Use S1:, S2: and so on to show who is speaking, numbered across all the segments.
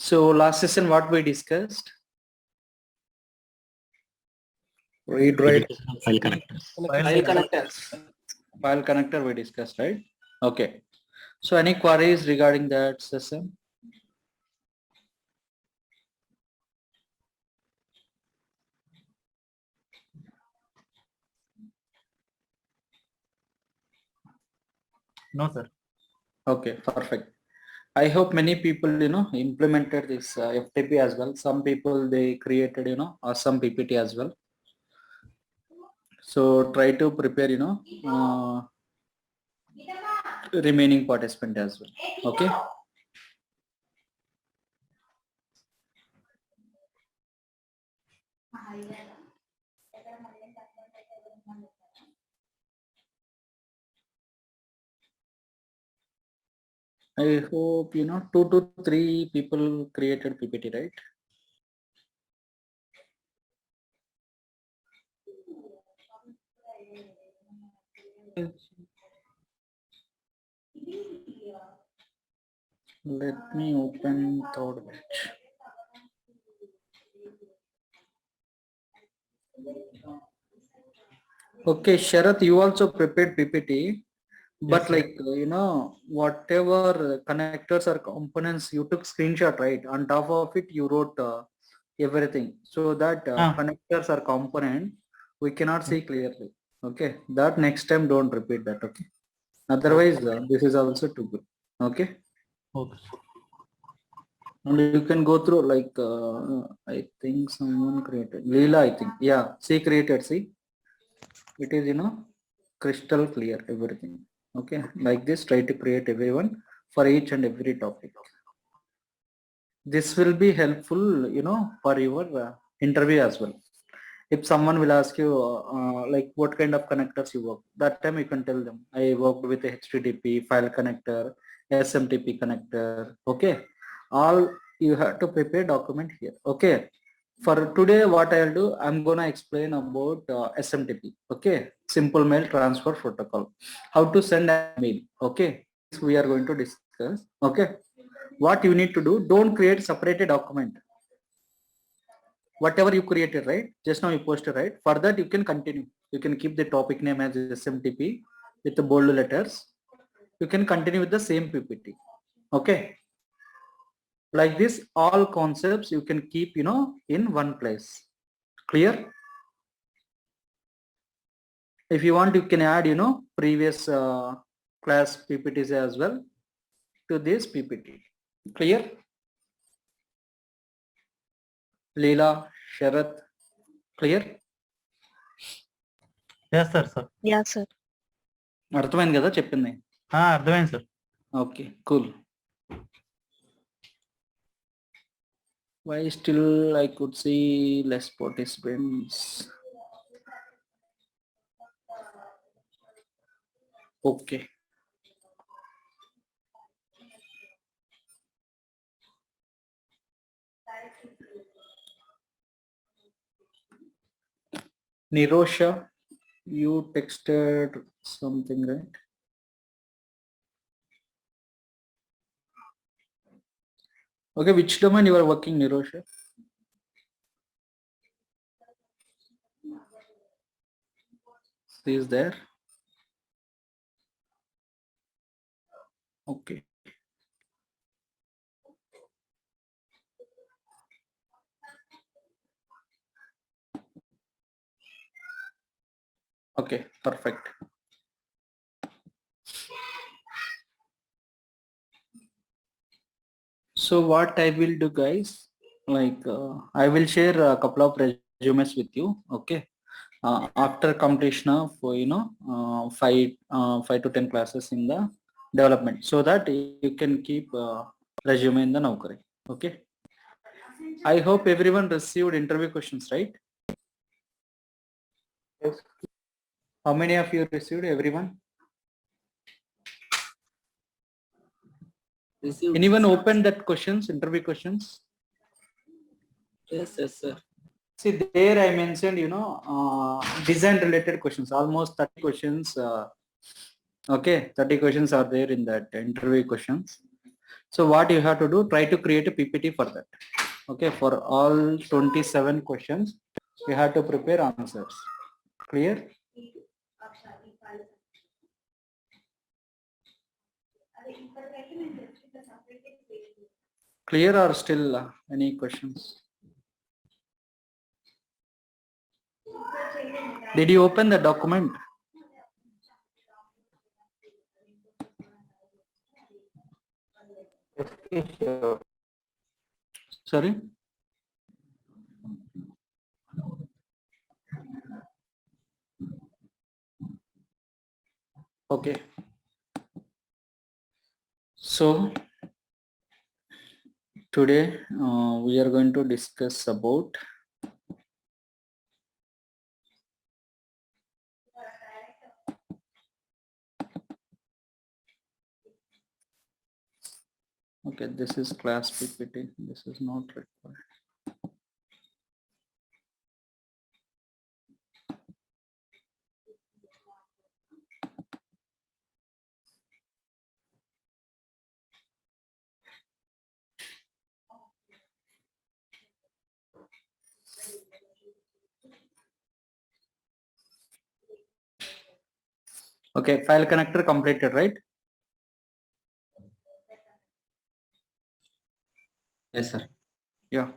S1: So last session what we discussed? Read write
S2: File connectors.
S1: file connector we discussed, right? Okay. So any queries regarding that session?
S2: No, sir.
S1: Okay, perfect. I hope many people, implemented this FTP as well. Some people they created, some PPT as well. So try to prepare, remaining participant as well. Okay. I hope, 2 to 3 people created PPT, right? Let me open third batch. Okay, Sharath, you also prepared PPT, but
S2: Yes, sir.
S1: like, whatever connectors or components you took screenshot, right? On top of it, you wrote everything. So that connectors or component, we cannot see clearly. Okay, that next time don't repeat that. Okay. Otherwise, this is also too good. Okay.
S2: Okay.
S1: And you can go through like, I think someone created. Leela, I think. Yeah, she created. See, it is, crystal clear everything. Okay. Like this, try to create everyone for each and every topic. This will be helpful, for your interview as well. If someone will ask you, like what kind of connectors you work, that time you can tell them, I worked with a HTTP file connector, SMTP connector. Okay. All you have to prepare document here. Okay. For today, what I'll do, I'm gonna explain about SMTP. Okay. Simple mail transfer protocol. How to send a mail. Okay. This we are going to discuss. Okay. What you need to do, don't create separated document. Whatever you created, right? Just now you posted, right? For that, you can continue. You can keep the topic name as SMTP with the bold letters. You can continue with the same PPT. Okay. Like this, all concepts you can keep, in one place. Clear? If you want, you can add, previous class PPTs as well to this PPT. Clear? Leela, Sharath, clear?
S2: Yes, sir.
S3: Yeah, sir.
S1: అర్థమైంది కదా చెప్పింది?
S2: అర్థమైంది sir.
S1: Okay, cool. Why still I could see less participants? Okay. Nirosha, you texted something, right? Okay, which domain you are working, Nirosha? She is there. Okay. Okay, perfect. So what I will do, guys, like I will share a couple of resumes with you. Okay. After completion of 5 to 10 classes in the development, so that you can keep resume in the Naukri. Okay. I hope everyone received interview questions, right? Yes. How many of you received? Everyone?
S4: Received.
S1: Anyone opened that questions, interview questions?
S4: Yes, sir.
S1: See, there I mentioned, design related questions, almost 30 questions. Okay, 30 questions are there in that interview questions. So what you have to do, try to create a PPT for that. Okay, for all 27 questions, you have to prepare answers. Clear? Clear or still any questions? Did you open the document? Sorry? Okay. So today we are going to discuss about okay, this is class PPT. This is not required. Okay, file connector completed, right?
S4: Yes, sir.
S1: Yeah.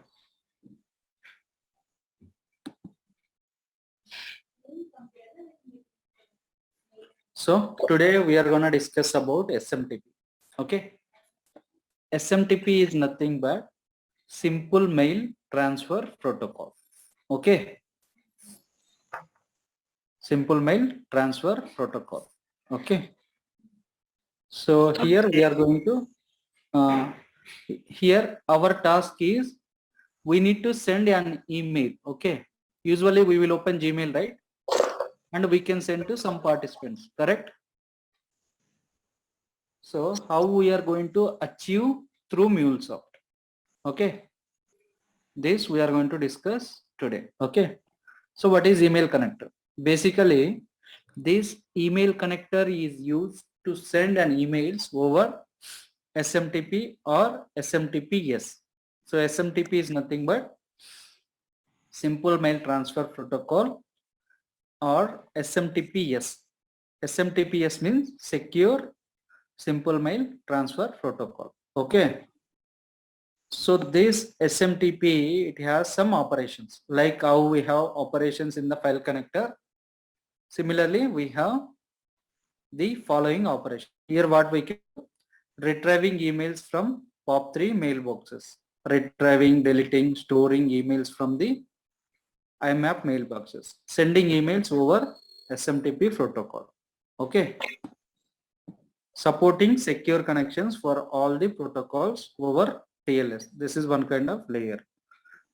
S1: So today we are going to discuss about SMTP. Okay. SMTP is nothing but simple mail transfer protocol. Okay. Simple mail transfer protocol. Okay. So here we are going to here our task is we need to send an email. Okay. Usually we will open Gmail, right? And we can send to some participants, correct? So how we are going to achieve through MuleSoft? Okay. This we are going to discuss today. Okay. So what is email connector? Basically, this email connector is used to send an emails over SMTP or SMTPS. So SMTP is nothing but simple mail transfer protocol or SMTPS. SMTPS means secure simple mail transfer protocol. Okay. So this SMTP, it has some operations like how we have operations in the file connector. Similarly, we have the following operation. Here what we can do, retrieving emails from POP3 mailboxes, retrieving, deleting, storing emails from the IMAP mailboxes, sending emails over SMTP protocol. Okay. Supporting secure connections for all the protocols over TLS. This is one kind of layer,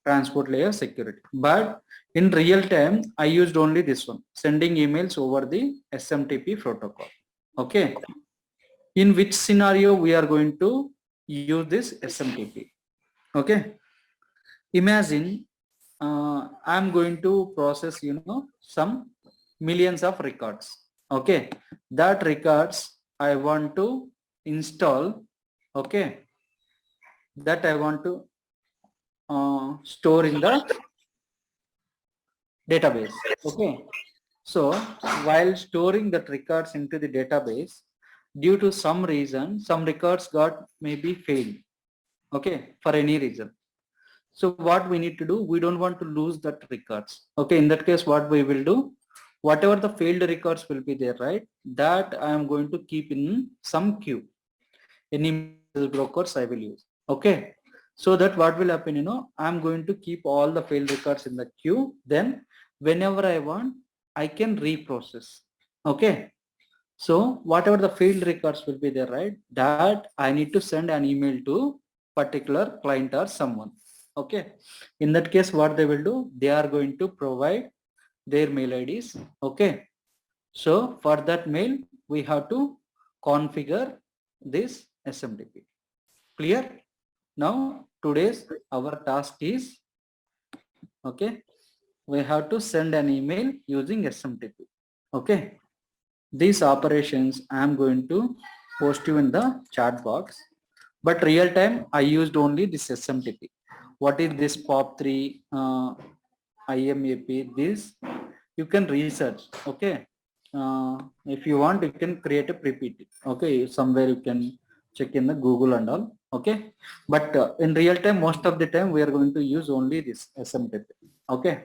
S1: transport layer security. But in real time, I used only this one, sending emails over the SMTP protocol. Okay. In which scenario we are going to use this SMTP? Okay. Imagine I'm going to process, some millions of records. Okay. That records I want to install. Okay. That I want to store in the database. Okay. So while storing that records into the database, due to some reason, some records got maybe failed. Okay. For any reason. So what we need to do, we don't want to lose that records. Okay. In that case, what we will do, whatever the failed records will be there, right? That I am going to keep in some queue. Any brokers I will use. Okay. So that what will happen, I'm going to keep all the failed records in the queue. Then whenever I want, I can reprocess. Okay. So whatever the failed records will be there, right? That I need to send an email to particular client or someone. Okay. In that case, what they will do, they are going to provide their mail IDs. Okay. So for that mail, we have to configure this SMTP. Clear? Now today's our task is, okay, we have to send an email using SMTP. Okay. These operations I am going to post you in the chat box. but real time I used only this SMTP. What is this POP3 IMAP? This you can research. Okay, if you want, you can create a PPT. Okay, somewhere you can check in the Google and all. Okay, but in real time, most of the time we are going to use only this SMTP. Okay,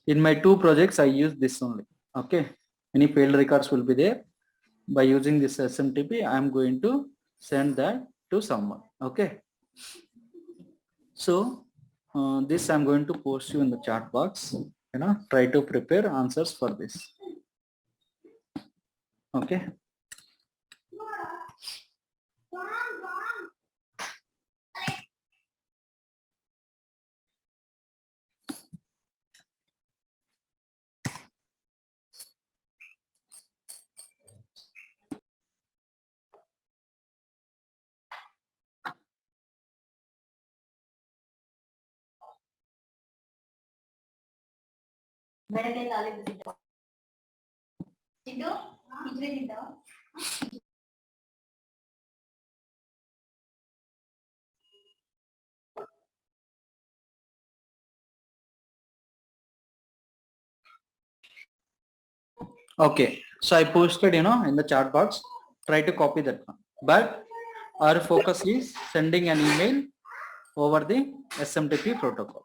S1: in my 2 projects I use this only. Okay, any failed records will be there. By using this SMTP, I am going to send that to someone. Okay, so this I'm going to post you in the chat box. Try to prepare answers for this. Okay. Okay, so I posted, in the chat box. Try to copy that one. But our focus is sending an email over the SMTP protocol.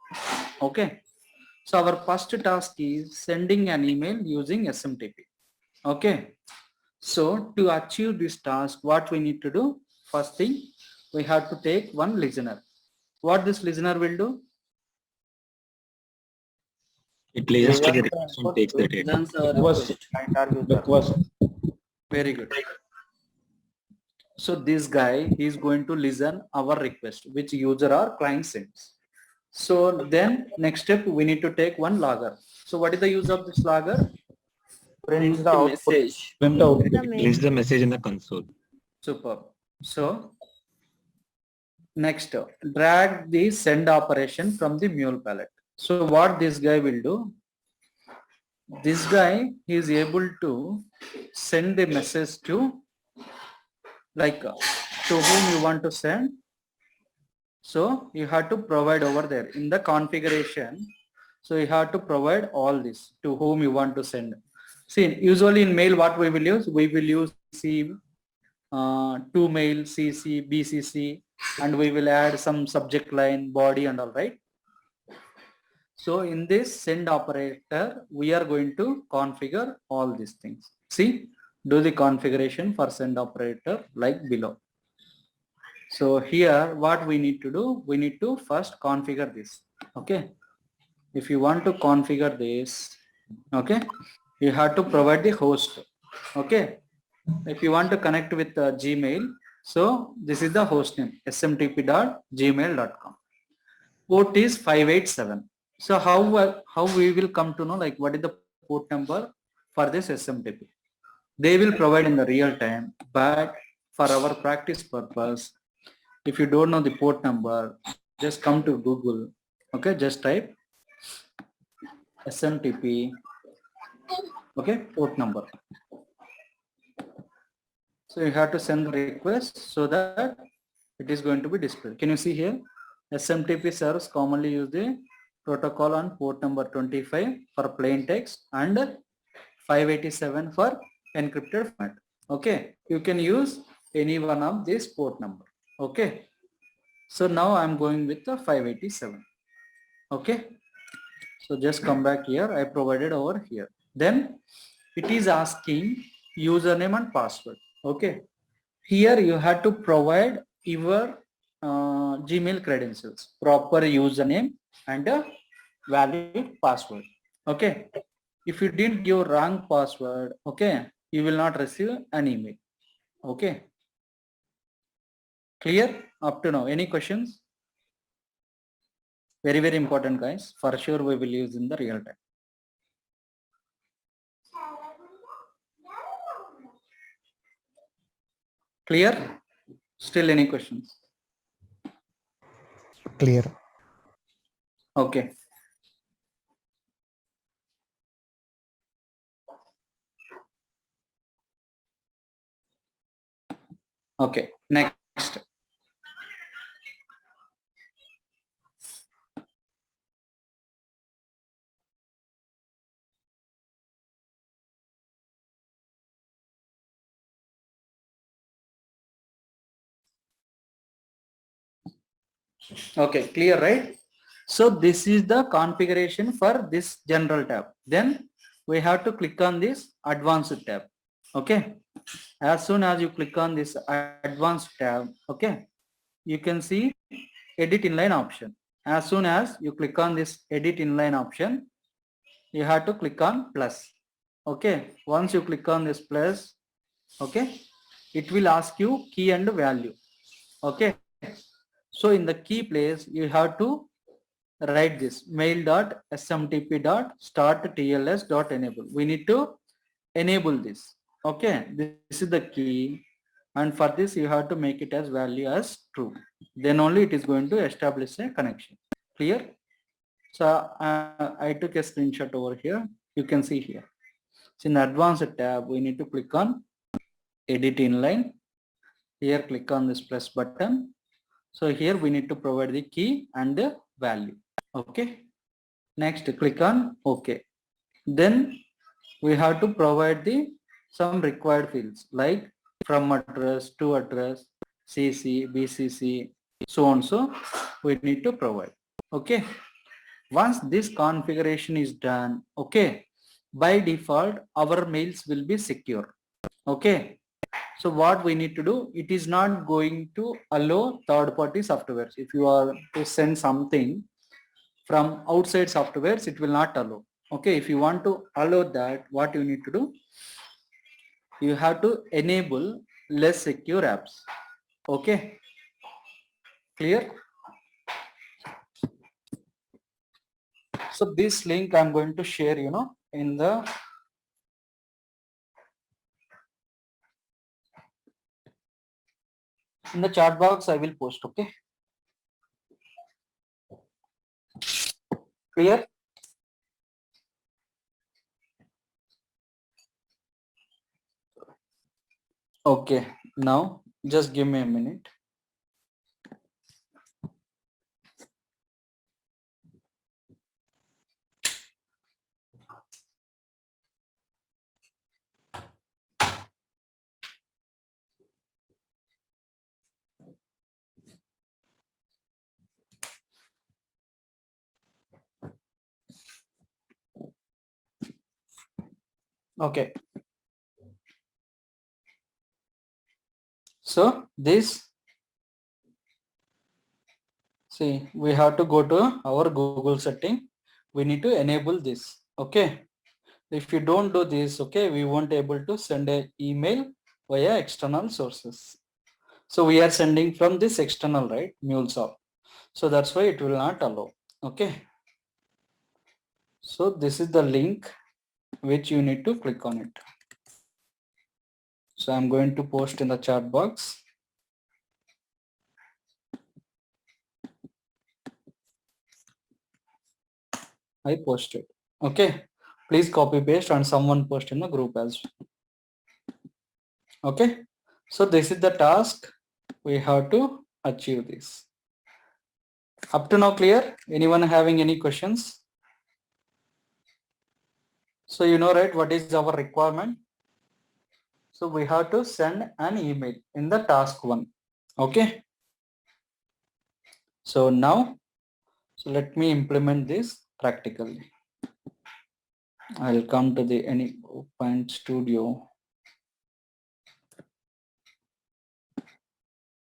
S1: Okay, so our first task is sending an email using SMTP. Okay, so to achieve this task, what we need to do? First thing, we have to take one listener. What this listener will do?
S3: It listens to the request and takes the data.
S4: Listens our
S1: Request. Very good. So this guy is going to listen our request, which user or client sends. So then next step, we need to take one logger. So what is the use of this logger?
S4: Print the message.
S1: Print out.
S3: It prints the message in the console.
S1: Superb. So next, drag the send operation from the mule palette. So what this guy will do? This guy is able to send the message to, like, to whom you want to send. So you have to provide over there in the configuration. So you have to provide all this to whom you want to send. See, usually in mail, what we will use? We will use C, to mail, CC, BCC, and we will add some subject line, body and all, right? So in this send operator, we are going to configure all these things. See, do the configuration for send operator like below. So here, what we need to do, we need to first configure this. Okay. If you want to configure this, okay, you have to provide the host. Okay. If you want to connect with Gmail, so this is the host name, smtp.gmail.com. Port is 587. So how we will come to know, like, what is the port number for this SMTP? They will provide in the real time, but for our practice purpose, if you don't know the port number, just come to Google. Okay, just type SMTP. Okay, port number. So you have to send the request so that it is going to be displayed. Can you see here? SMTP servers commonly use the protocol on port number 25 for plain text and 587 for encrypted format. Okay, you can use any one of this port number. Okay, so now I'm going with the 587. Okay, so just come back here. I provided over here. Then it is asking username and password. Okay, here you have to provide your Gmail credentials, proper username and a valid password. Okay, if you didn't give wrong password, okay, you will not receive an email. Okay, clear up to now? Any questions? Very, very important, guys. For sure we will use in the real time. Clear? Still any questions?
S5: Clear.
S1: Okay. Okay, next. Okay, clear, right? So this is the configuration for this general tab. Then we have to click on this advanced tab. Okay. As soon as you click on this advanced tab, okay, you can see edit inline option. As soon as you click on this edit inline option, you have to click on plus. Okay. Once you click on this plus, okay, it will ask you key and value. Okay. So in the key place, you have to write this mail.smtp.starttls.enable. We need to enable this. Okay, this is the key, and for this you have to make it as value as true. Then only it is going to establish a connection. Clear? So I took a screenshot over here. You can see here. So in the advanced tab, we need to click on edit inline. Here click on this plus button. So here we need to provide the key and the value. Okay. Next click on OK. Then we have to provide the some required fields like from address to address, CC, BCC, so on. So we need to provide. Okay. Once this configuration is done, okay, by default our mails will be secure. Okay. So what we need to do, it is not going to allow third-party softwares. If you are to send something from outside softwares, it will not allow. Okay, if you want to allow that, what you need to do, you have to enable less secure apps. Okay, clear? So this link I'm going to share, in the chat box. I will post. Okay, clear? Okay, now just give me a minute. Okay. So this, see, we have to go to our Google setting. We need to enable this. Okay. If you don't do this, okay, we won't able to send an email via external sources. So we are sending from this external, right, MuleSoft. So that's why it will not allow. Okay. So this is the link which you need to click on it. So I'm going to post in the chat box. I posted. Okay. Please copy paste and someone post in the group as well. Okay. So this is the task. We have to achieve this. Up to now clear? Anyone having any questions? So you know, right, what is our requirement? So we have to send an email in the task 1. Okay. So now, so let me implement this practically. I'll come to the AnyPoint Studio.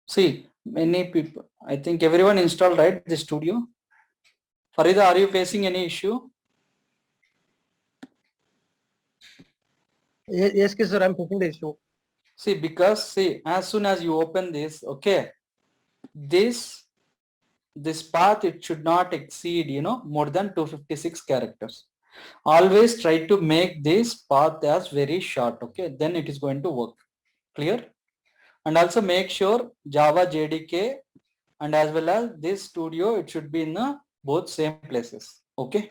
S1: See, many people, I think everyone installed, right, the studio. Farida, are you facing any issue?
S5: Yes, sir, I'm facing the issue.
S1: See, because see, as soon as you open this, okay, this path, it should not exceed, more than 256 characters. Always try to make this path as very short. Okay, then it is going to work. Clear? And also make sure Java JDK and as well as this studio, it should be in the both same places. Okay.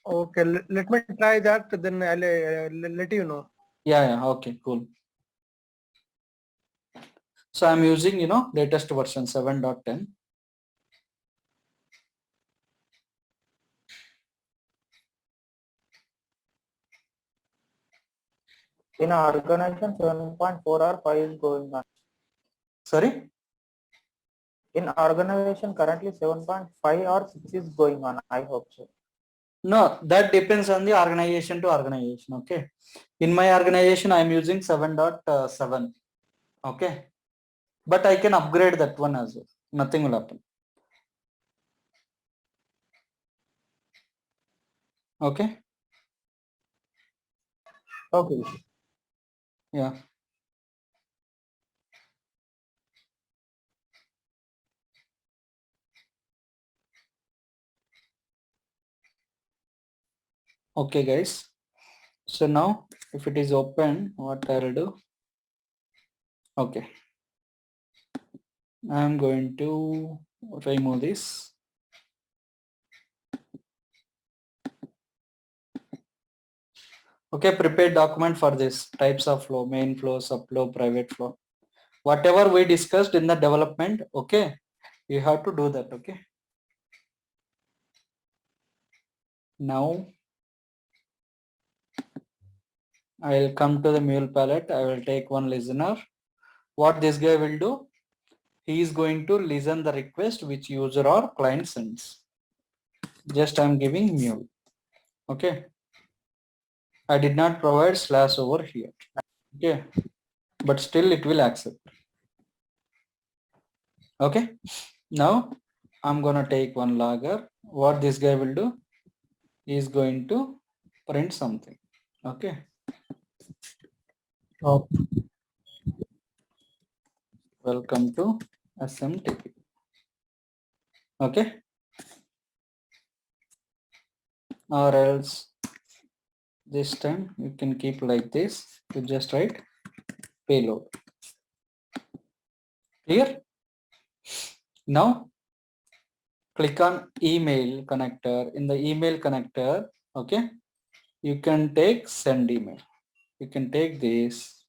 S5: Okay, let me try that. Then I'll let you know.
S1: Yeah. Okay. Cool. So I'm using, latest version 7.10.
S4: In our organization, 7.4 or 5 is going on.
S1: Sorry.
S4: In organization currently 7.5 or 6 is going on. I hope so.
S1: No, that depends on the organization to organization. Okay. In my organization, I am using 7.7. Okay. But I can upgrade that one as well. Nothing will happen. Okay.
S4: Okay.
S1: Yeah. Okay, guys. So now if it is open, what I'll do? Okay. I'm going to remove this. Okay, prepared document for this types of flow, main flow, subflow, private flow. Whatever we discussed in the development, okay, you have to do that. Okay. Now I will come to the mule palette. I will take one listener. What this guy will do? He is going to listen the request which user or client sends. Just I'm giving mule. Okay. I did not provide slash over here. Okay. But still it will accept. Okay. Now I'm gonna take one logger. What this guy will do? He is going to print something. Okay.
S5: Oh,
S1: Welcome to SMTP. Okay. Or else this time you can keep like this. You just write payload. Clear? Now click on email connector. In the email connector, okay, you can take send email. You can take this,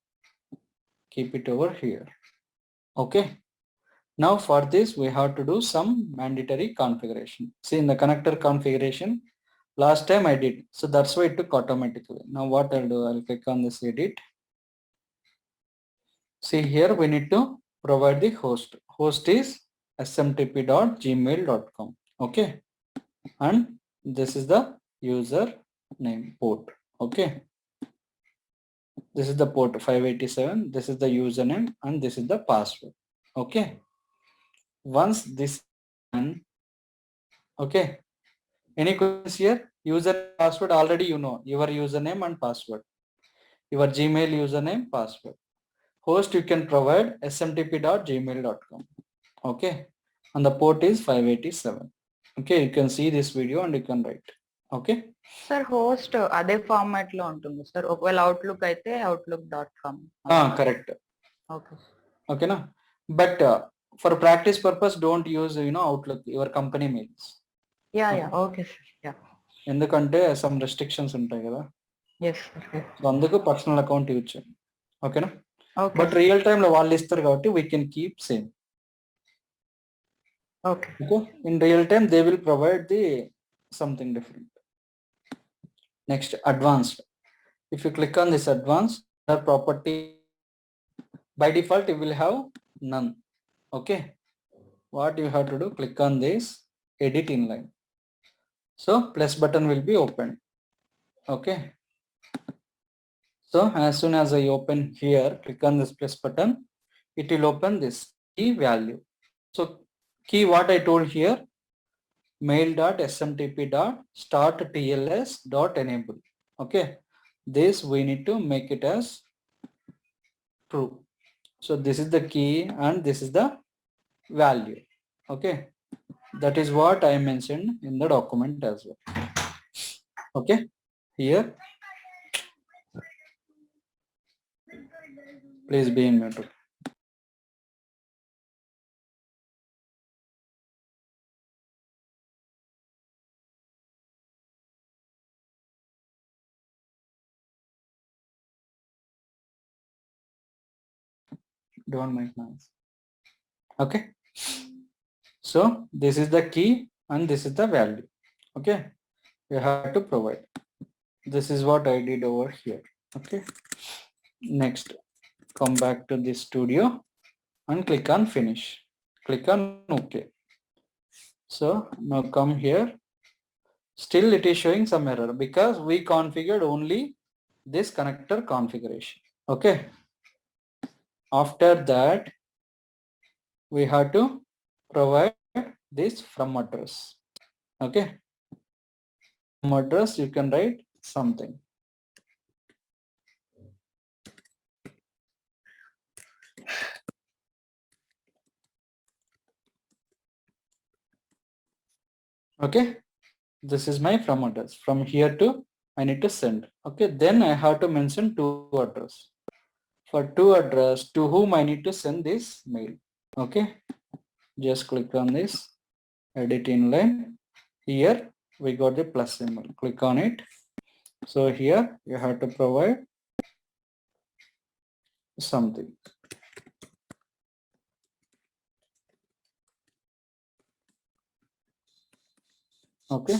S1: keep it over here. Okay. Now for this, we have to do some mandatory configuration. See, in the connector configuration, last time I did. So that's why it took automatically. Now what I'll do, I'll click on this edit. See here, we need to provide the host. Host is smtp.gmail.com. Okay. And this is the user name port. Okay. This is the port 587. This is the username and this is the password. Okay. Once this done, okay. Any questions here? User password already you know your username and password. Your Gmail username password. Host you can provide smtp.gmail.com. Okay. And the port is 587. Okay. You can see this video and you can write. Okay.
S6: Sir host అదే format లో ఉంటుంది sir. ఒకవేళ outlook అయితే outlook.com.
S1: Correct.
S6: Okay.
S1: Okay. Na? But for practice purpose, don't use Outlook, your company mails.
S6: Yeah okay sir. Yeah.
S1: ఎందుకంటే some restrictions ఉంటాయి కదా.
S6: Yes sir.
S1: So అందుకు personal account use చేయండి. ఓకేనా?
S6: ఓకే.
S1: బట్ రియల్ టైమ్ లో వాళ్ళు ఇస్తారు కాబట్టి we can keep same.
S6: Okay.
S1: Okay. In real time they will provide the something different. Next, advanced. If you click on this advanced, the property by default you will have none. Okay. What you have to do, click on this edit inline. So plus button will be opened. Okay. So as soon as I open here, click on this plus button, it will open this key value. So key what I told here, mail.smtp.starttls.enable. Okay. This we need to make it as true. So this is the key and this is the value. Okay. That is what I mentioned in the document as well. Okay. Here. Please be in mute. Don't make noise. Okay. So this is the key and this is the value. Okay. You have to provide. This is what I did over here. Okay. Next, come back to this studio and click on finish. click on OK. So now come here. Still it is showing some error because we configured only this connector configuration. Okay. After that, we have to provide this from address. Okay. From address, you can write something. Okay. This is my from address. From here to I need to send. Okay. Then I have to mention to address. For to address, to whom I need to send this mail. Okay. Just click on this, edit inline. Here we got the plus symbol. Click on it. So here you have to provide something. Okay.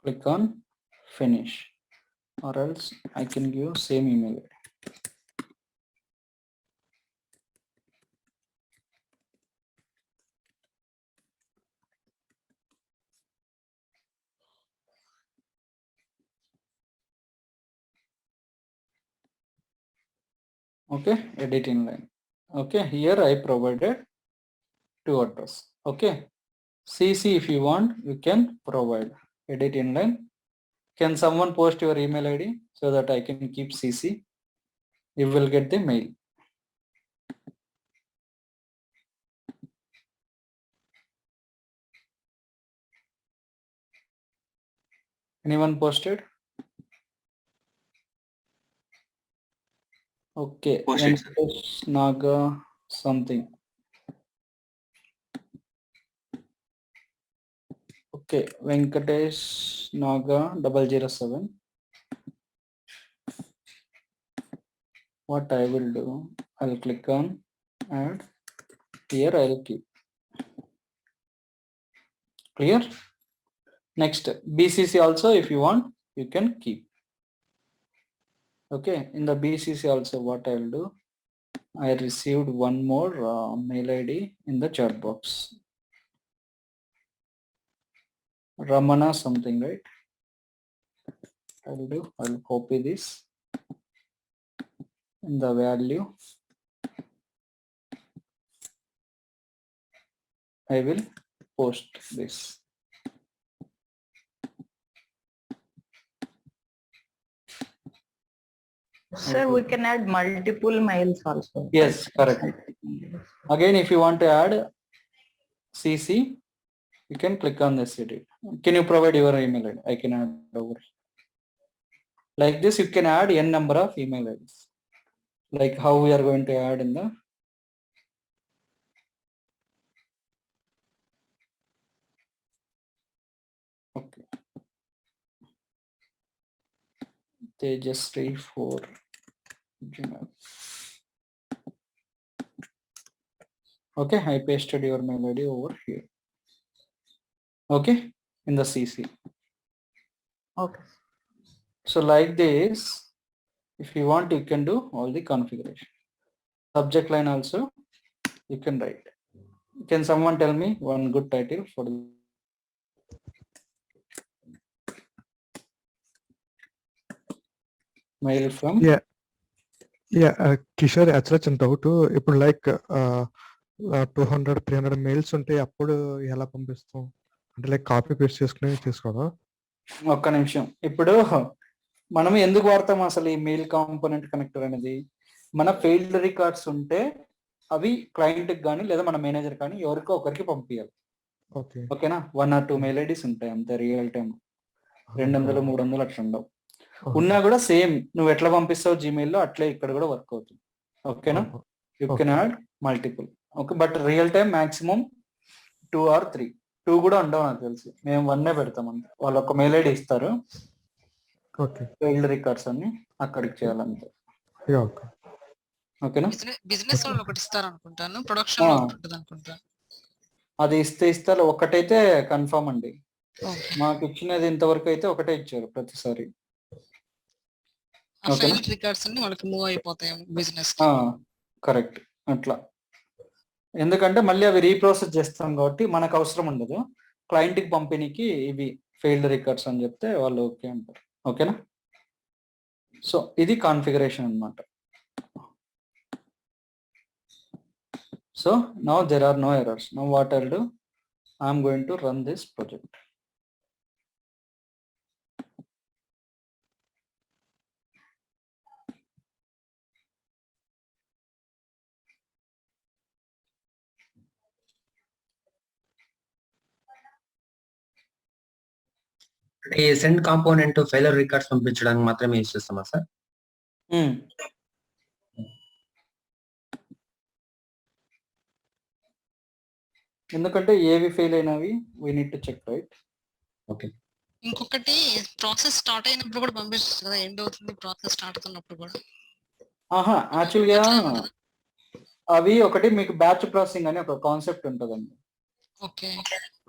S1: Click on finish, or else I can give same email ID. Okay, edit inline. Okay, here I provided to address. Okay, CC if you want, you can provide edit inline. Can someone post your email ID so that I can keep CC? You will get the mail. Anyone posted? Okay,
S3: Posted, sir.
S1: Venkatesh Naga something. Okay, Venkatesh Naga 007. What I will do, I'll click on add. Here I'll keep. Clear? Next, BCC also if you want, you can keep. Okay, in the BCC also what I'll do, I received one more mail ID in the chat box. Ramana something, right? I'll copy this in the value. I will post this.
S6: Sir, we can add multiple mails also.
S1: Yes, correct. Again, if you want to add CC, you can click on this edit. Can you provide your email ID? I can add over. Like this, you can add n number of email IDs. Like how we are going to add in the. Okay. Tejasri for Gmail. Okay, I pasted your mail ID over here. Okay, in the CC.
S6: Okay.
S1: So like this, if you want, you can do all the configuration. Subject line also, you can write. Can someone tell me one good title for the mail from?
S5: Yeah. Kishore యాక్చువల్గా చిన్న doubt ఇప్పుడు like 200-300 mails ఉంటే అప్పుడు ఎలా పంపిస్తాం అంటే like copy paste చేసుకుని తీసుకోదా?
S1: ఒక్క నిమిషం. ఇప్పుడు మనం ఎందుకు వాడతాం అసలు ఈ మెయిల్ కాంపోనెంట్ కనెక్టర్ అనేది? మన ఫెయిల్డ్ రికార్డ్స్ ఉంటే అవి క్లయింట్కి కానీ లేదా మన మేనేజర్ కానీ ఎవరికో ఒకరికి పంపించాలి.
S5: ఓకే
S1: ఓకేనా? 1 or 2 మెయిల్ ఐడీస్ ఉంటాయి అంతే రియల్ టైం. 200-300 అట్లా ఉండవు. ఉన్నా కూడా సేమ్ నువ్వు ఎట్లా పంపిస్తావు జీమెయిల్లో అట్లే ఇక్కడ కూడా వర్క్ అవుతుంది. ఓకేనా? You can add multiple. Okay, but real time maximum 2 or 3. 2 కూడా ఉండవు నాకు తెలిసి. మేము 1 పెడతాం అంతే. వాళ్ళు ఒక మెయిల్ ఐడి ఇస్తారు,
S5: ఓకే
S1: ఫెయిల్డ్ రికార్డ్స్ అన్ని అక్కడికి చేయాలంతే.
S5: ఓకే
S1: ఓకేనా?
S7: బిజినెస్ వాళ్ళు ఒకటి ఇస్తారు అనుకుంటాను, ప్రొడక్షన్ లో ఒకటి ఉంటుంది అనుకుంటా.
S1: అది ఇస్తే ఒకటైతే కన్ఫర్మ్ అండి. మాకు ఇచ్చినది ఇంతవరకు అయితే ఒకటే ఇచ్చారు ప్రతిసారి.
S7: ఫెయిల్డ్ రికార్డ్స్ అన్ని వాళ్ళకి మూవ్ అయిపోతాయి బిజినెస్.
S1: కరెక్ట్, అట్లా. ఎందుకంటే మళ్ళీ అవి రీప్రాసెస్ చేస్తాం కాబట్టి మనకు అవసరం ఉండదు. క్లయింట్కి పంపిణీకి ఇవి ఫెయిల్డ్ రికార్డ్స్ అని చెప్తే వాళ్ళు ఓకే అంటారు. ఓకేనా? సో ఇది కాన్ఫిగరేషన్ అన్నమాట. So now there are no errors. Now what I'll do, I'm going to run this project.
S8: ఈ సెండ్ కాంపోనెంట్ ఫెయిలర్ రికార్డ్స్ పంపించడానికి మాత్రమే యూజ్ చేస్తామా సార్?
S1: ఎందుకంటే ఏవి ఫెయిల్ అయినవి we need to check, right?
S8: Okay.
S7: ఇంకొకటి ప్రాసెస్ స్టార్ట్ అయినప్పుడు కూడా పంపిస్తుంది కదా, ఎండ్ అవుతుంది ప్రాసెస్ స్టార్ట్ అవుతున్నప్పుడు కూడా.
S1: ఆహా, యాక్చువల్గా అవి ఒకటి మీకు బ్యాచ్ ప్రాసెసింగ్ అని ఒక కాన్సెప్ట్ ఉంటుందండి.
S7: ఓకే.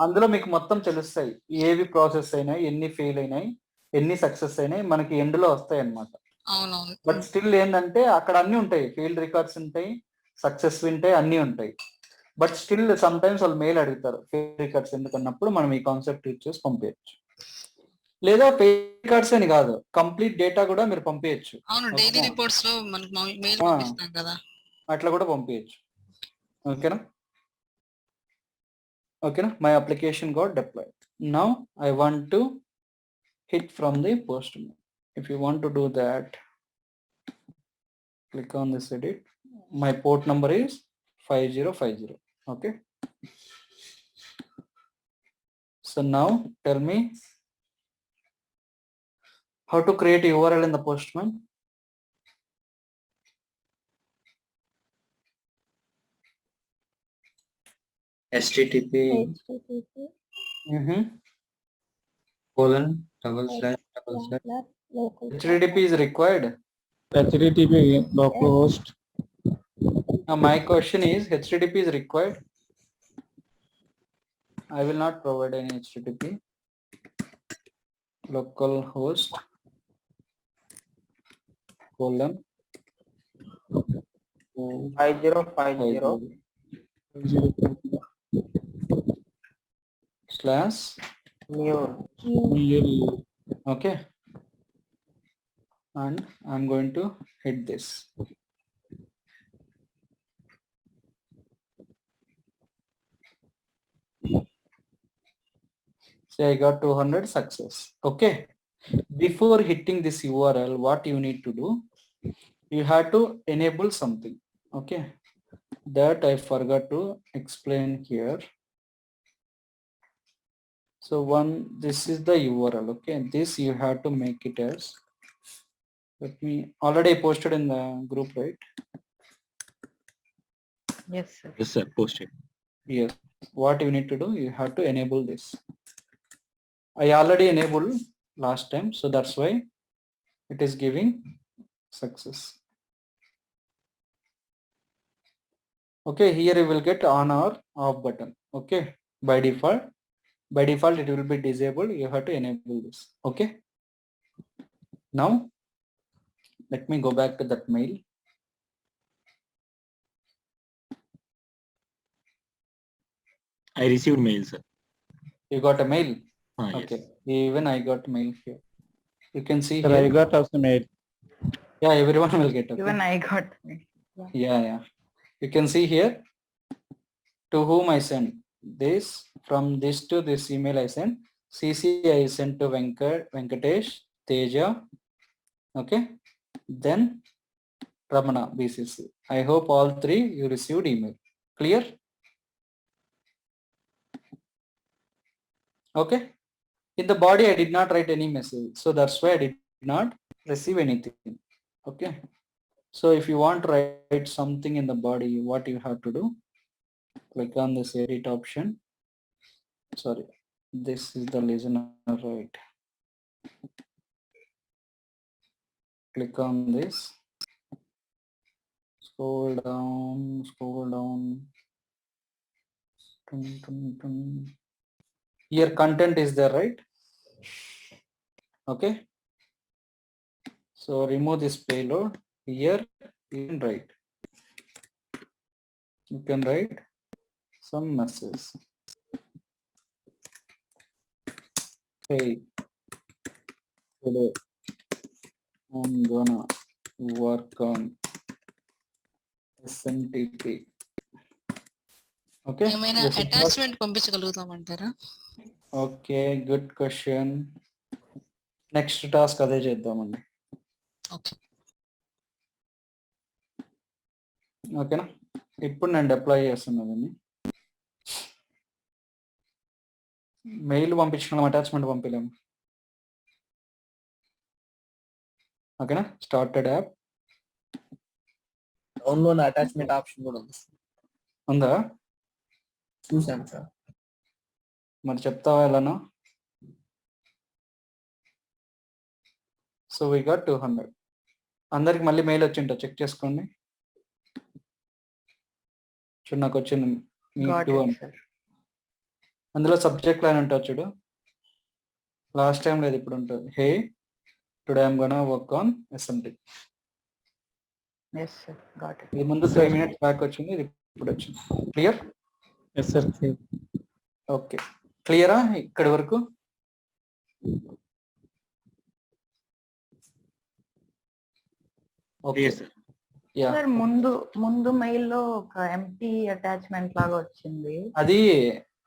S1: అందులో మీకు మొత్తం తెలుస్తాయి, ఏవి ప్రాసెస్ అయినాయి, ఎన్ని ఫెయిల్ అయినాయి, ఎన్ని సక్సెస్ అయినాయి, మనకి ఎండ్ లో వస్తాయి అన్నమాట.
S7: అవునవును.
S1: బట్ స్టిల్ ఏంటంటే అక్కడ అన్ని ఉంటాయి, ఫెయిల్డ్ రికార్డ్స్ ఉంటాయి, సక్సెస్ ఉంటాయి, అన్ని ఉంటాయి. బట్ స్టిల్ సమ్ టైమ్స్ వాళ్ళు మెయిల్ అడుగుతారు ఫెయిల్ రికార్డ్స్ ఎందుకన్నప్పుడు మనం ఈ కాన్సెప్ట్ యూజ్ చేసి పంపించచ్చు. లేదా ఫెయిల్ రికార్డ్స్ అని కాదు, కంప్లీట్ డేటా కూడా మీరు పంపించచ్చు.
S7: అవును, డైలీ రిపోర్ట్స్ లో మనకి మెయిల్ పంపిస్తాం కదా,
S1: అట్లా కూడా పంపించచ్చు. ఓకేనా? ఓకేనా? My application got deployed. Now I want to hit from the postman. If you want to do that, click on this edit. My port number is 5050. Okay. So now tell me how to create a URL in the postman.
S8: http
S1: HTTP is required.
S9: HTTP localhost.
S1: Now my question is, HTTP is required. I will not provide any HTTP. Localhost colon
S4: 5050
S1: slash
S4: mule.
S1: okay, and I'm going to hit this. Say I got 200 success. Okay, before hitting this URL, what you need to do, you have to enable something. Okay, that I forgot to explain here. So this is the URL. Okay, this you have to make it as, let me, already posted in the group, right?
S6: Yes, sir.
S3: Yes, sir. Posted.
S1: Yes. What you need to do, you have to enable this. I already enabled last time, so that's why it is giving success. Okay, here you will get on or off button. Okay, by default it will be disabled. You have to enable this. Okay, now let me go back to that mail.
S3: I received mail, sir.
S1: You got a mail? Okay,
S3: yes.
S1: even I got mail here. You can see
S9: Sir,
S1: here.
S9: I got also mail.
S1: Yeah, everyone will get. Okay?
S6: Even I got.
S1: Yeah. You can see here to whom I sent this, from this to this email I sent. CC I sent to Venkatesh, Teja. Okay, then Ramana, BCC. I hope all three you received email. Clear? Okay. In the body I did not write any message, so that's why I did not receive anything. Okay. So if you want to write something in the body, what you have to do, click on this edit option. Sorry, this is the listener, right? Click on this, scroll down. Here content is there, right? Okay. So remove this payload. Here you can write. some message. Hey, today I'm gonna work on SMTP. Okay.
S7: ఏమైనా
S1: this is what-
S7: attachment పంపించగలుగుతామంటారా?
S1: Okay, good question. Next task అదే చేద్దామండి.
S7: Okay.
S1: ఓకేనా? ఇప్పుడు నేను deploy చేస్తున్నాను. Mail పంపించడం, attachment పంపించలేము. ఓకేనా? Started app
S4: download attachment option కూడా ఉంది.
S1: ఉందా?
S4: చూసాను సార్.
S1: మరి చెప్తావా ఎలానో? So we got 200. అందరికి మళ్ళీ మెయిల్ వచ్చింటో చెక్ చేసుకోండి. చూడు నాకు వచ్చింది మీ
S6: Got
S1: 2
S6: it,
S1: అని.
S6: sir.
S1: అందులో సబ్జెక్ట్ లైన్ ఉంటుంది చూడు. లాస్ట్ టైం లేదు, ఇప్పుడు ఉంటుంది. Hey today I'm gonna work on SMTP.
S6: Yes, sir. Got it.
S1: ఇది ముందు 3 minutes బ్యాక్ వచ్చింది, ఇది ఇప్పుడు వచ్చింది. క్లియర్?
S9: Yes, sir.
S1: ఓకే, క్లియరా ఇక్కడి వరకు? Okay
S3: Clear, sir.
S1: Yeah,
S6: sir ముందు మెయిల్ లో ఒక ఎంటీ అటాచ్మెంట్ లాగా వచ్చింది.
S1: అది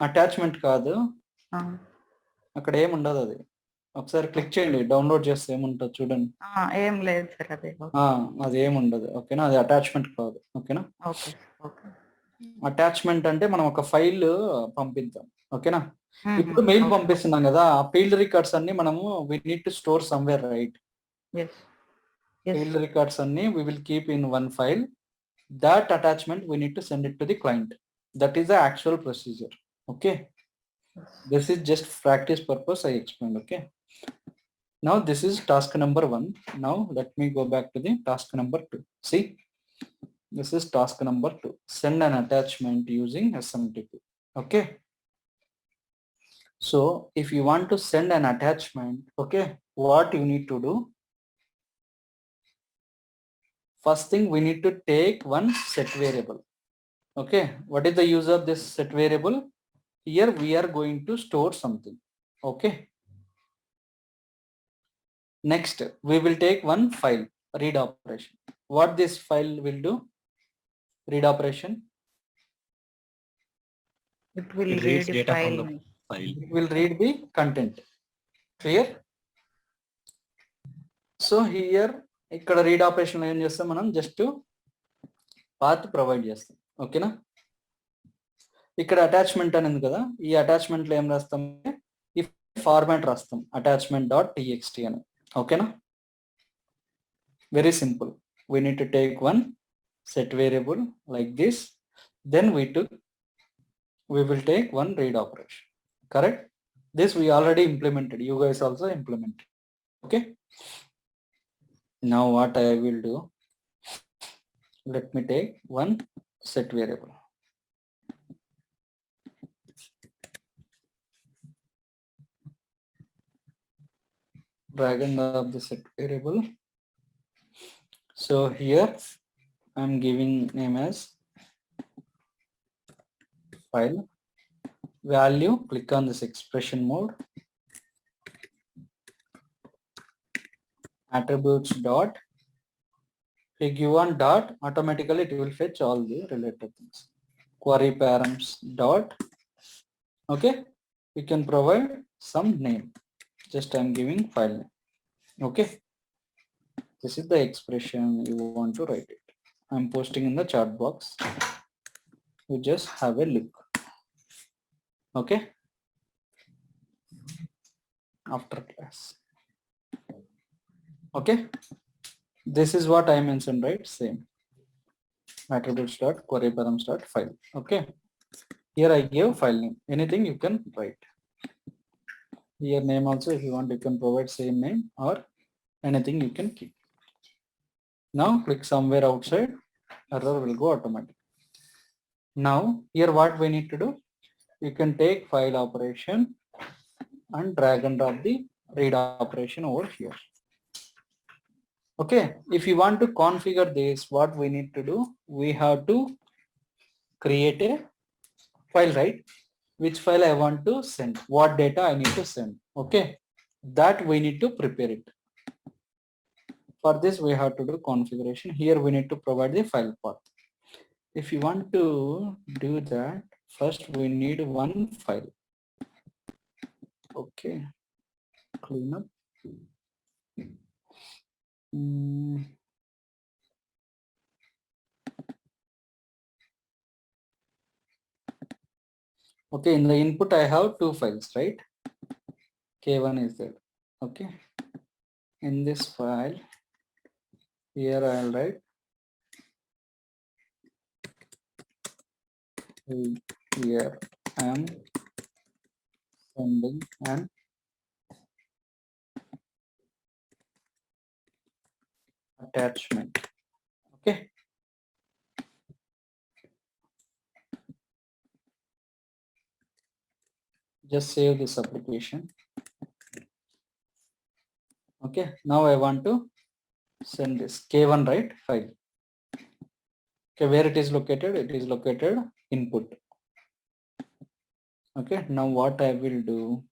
S1: అటాచ్మెంట్ కాదు,
S6: ఆ,
S1: అక్కడ ఏం ఉండదు. అది ఒకసారి క్లిక్ చేయండి, డౌన్లోడ్ చేస్తే ఏముంటుంది చూడండి.
S6: ఏం లేదు సార్ అదే.
S1: అది ఏమి ఉండదు. ఓకేనా? అది అటాచ్మెంట్ కాదు. ఓకేనా?
S6: Okay okay.
S1: అటాచ్మెంట్ అంటే మనం ఒక ఫైల్ పంపిద్దాం. ఓకేనా? ఇప్పుడు మెయిల్ పంపిస్తున్నాం కదా, ఆ ఫీల్డ్ రికార్డ్స్ అన్ని మనము we need to store somewhere, right? Field records అన్ని we will keep in one file. That attachment we need to send it to the client. That is the actual procedure. Okay, this is just practice purpose I explained. Okay, now this is task number 1. Now let me go back to the task number 2. See, this is task number 2. Send an attachment using SMTP. Okay, so if you want to send an attachment, okay, what you need to do? First thing, we need to take one set variable. Okay, what is the use of this set variable? Here we are going to store something. Okay, next we will take one file, read operation. What this file will do? Read operation,
S6: It will
S3: It
S6: read
S3: reads
S6: the
S3: data from
S6: file.
S3: the file.
S1: it will read the content. Clear? So here ఇక్కడ read operation ఏం చేస్తాం, మనం just path provide చేస్తాం. ఓకేనా? ఇక్కడ attachment అనేది కదా, ఈ అటాచ్మెంట్ లో ఏం రాస్తాం, ఈ ఫార్మాట్ రాస్తాం, attachment.txt అని. ఓకేనా? Very simple. we need to take one set variable like this, then we will take one read operation. Correct? This we already implemented, you guys also implemented. Okay, now what I will do, let me take one set variable. Drag and drop the set variable. So here I'm giving name as file, value, click on this expression mode, attributes dot, if you give one dot, automatically it will fetch all the related things. Query params dot, okay, you can provide some name, just I'm giving file name. Okay, this is the expression you want to write it. I'm posting in the chat box, you just have a look. Okay, after class. Okay, this is what I mentioned, right? Same attributes dot query params dot file. Okay, here I give file name, anything you can write. Here name also, if you want, you can provide same name or anything you can keep. Now click somewhere outside, error will go automatic. Now here what we need to do, you can take file operation and drag and drop the read operation over here. Okay, if you want to configure this, what we need to do, we have to create a file, right? Which file I want to send, what data I need to send. Okay, that we need to prepare it. For this we have to do configuration. Here we need to provide the file path. If you want to do that, first we need one file. Okay, clean up. Okay, in the input I have two files, right? K1 is there. Okay, in this file here I'll write here I am sending an attachment. Okay, just save this application. Okay, now I want to send this K1, right, file. Okay, where it is located? It is located input. Okay, now what I will do,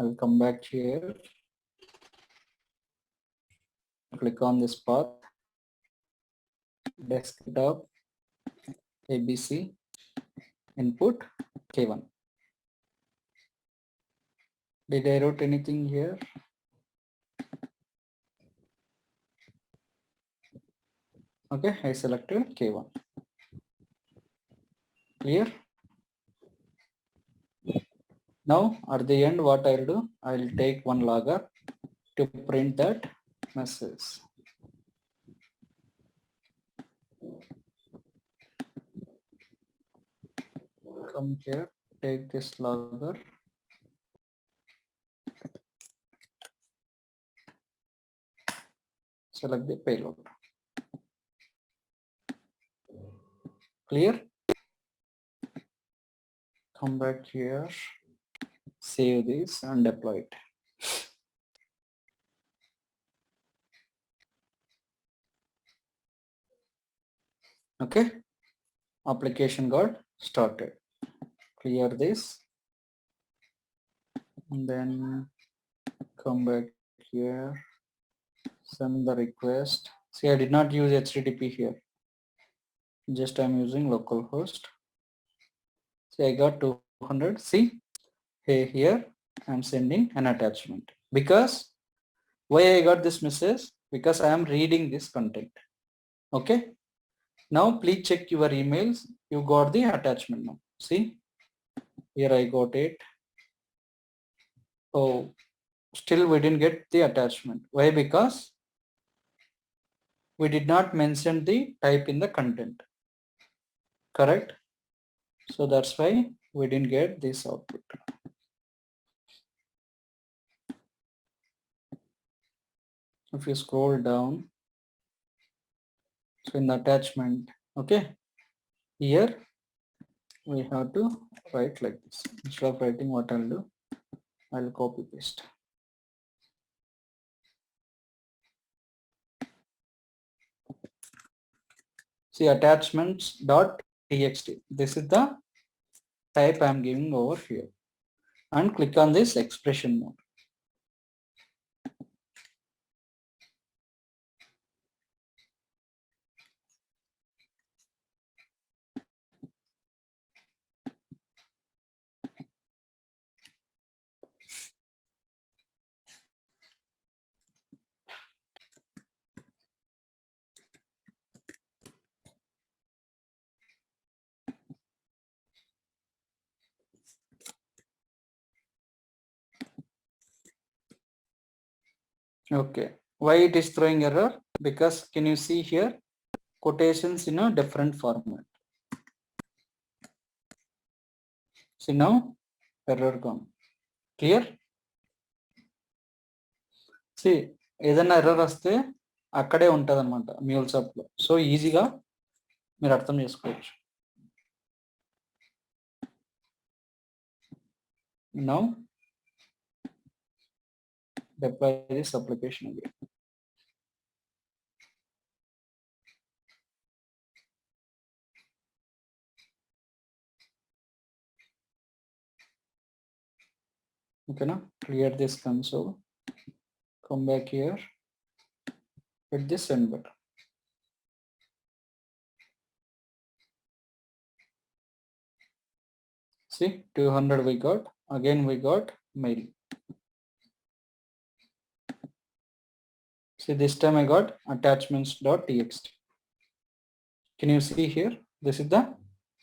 S1: I'll come back here, click on this path, desktop, ABC, input, K1. Did I wrote anything here? Okay, I selected K1. Clear? Now at the end what I'll do, I'll take one logger to print that message. Come here, take this logger. Select the payload. Clear? Come back here, save this and deploy it. Okay, application got started. Clear this and then come back here, send the request. See, I did not use HTTP here, just I'm using localhost. See, I got 200. See, hey, here I'm sending an attachment. Because why I got this message? Because I am reading this content. Okay, now please check your emails. You got the attachment now. See, here I got it. Oh, still we didn't get the attachment. Why? Because we did not mention the type in the content. Correct? So that's why we didn't get this output. If you scroll down, so in the attachment, okay, here we have to write like this. Instead of writing, what I'll do, I'll copy paste. See, attachments.txt. This is the type I'm giving over here. And click on this expression mode. Okay, why it is throwing error? Because can you see here quotations in a different format. See now error gone. Clear? See, ఏదైనా error వస్తే అక్కడే ఉంటుంది అనమాట MuleSoft లో. So ఈజీగా మీరు అర్థం చేసుకోవచ్చు. Now deploy this application again. Okay, now clear this console. Come back here. Hit this send button. See, 200 we got. Again we got mail. See, this time I got attachments.txt. Can you see here? This is the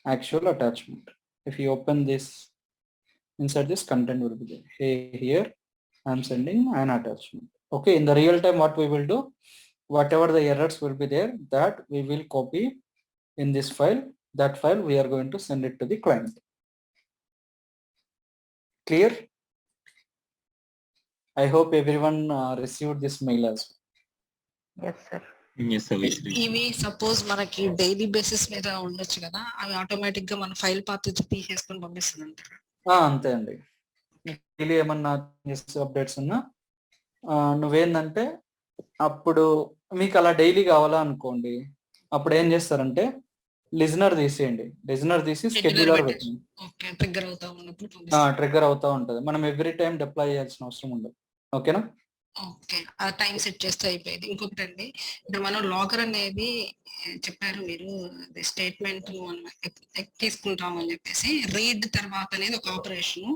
S1: actual attachment. If you open this, inside this content will be there. Hey, here I'm sending an attachment. Okay, in the real time, what we will do, whatever the errors will be there, that we will copy in this file. That file we are going to send it to the client. Clear? I hope everyone received this mail as well.
S6: Yes, sir.
S3: Yes, sir.
S7: ఇవి suppose మనకి daily basis మీద ఉండొచ్చు కదా, అవి automatic గా మన file path తీసేసుకొని పంపిస్తుంది అంటారు.
S1: అంతే అండి. డైలీ ఏమన్నా అప్డేట్స్ ఉన్నా నువ్వేందంటే అప్పుడు మీకు అలా డైలీ కావాలా అనుకోండి, అప్పుడు ఏం చేస్తారంటే లిజనర్ తీసేయండి. లిజనర్ తీసి స్కెడ్యూలర్ పెట్టండి.
S7: ఓకే, ట్రిగ్గర్ అవుతా ఉన్నప్పుడు
S1: ట్రిగ్గర్ అవుతా ఉంటది. మనం ఎవ్రీ టైం డిప్లాయ్ చేయాల్సిన అవసరం ఉండదు. ఓకేనా?
S7: ఓకే, ఆ టైం సెట్ చేస్తే అయిపోయింది. ఇంకొకటి అండి, ఇప్పుడు మనం లాకర్ అనేది చెప్పారు మీరు, స్టేట్మెంట్ మనం తీసుకుంటాం అని చెప్పేసి, రీడ్ తర్వాత అనేది ఒక ఆపరేషన్,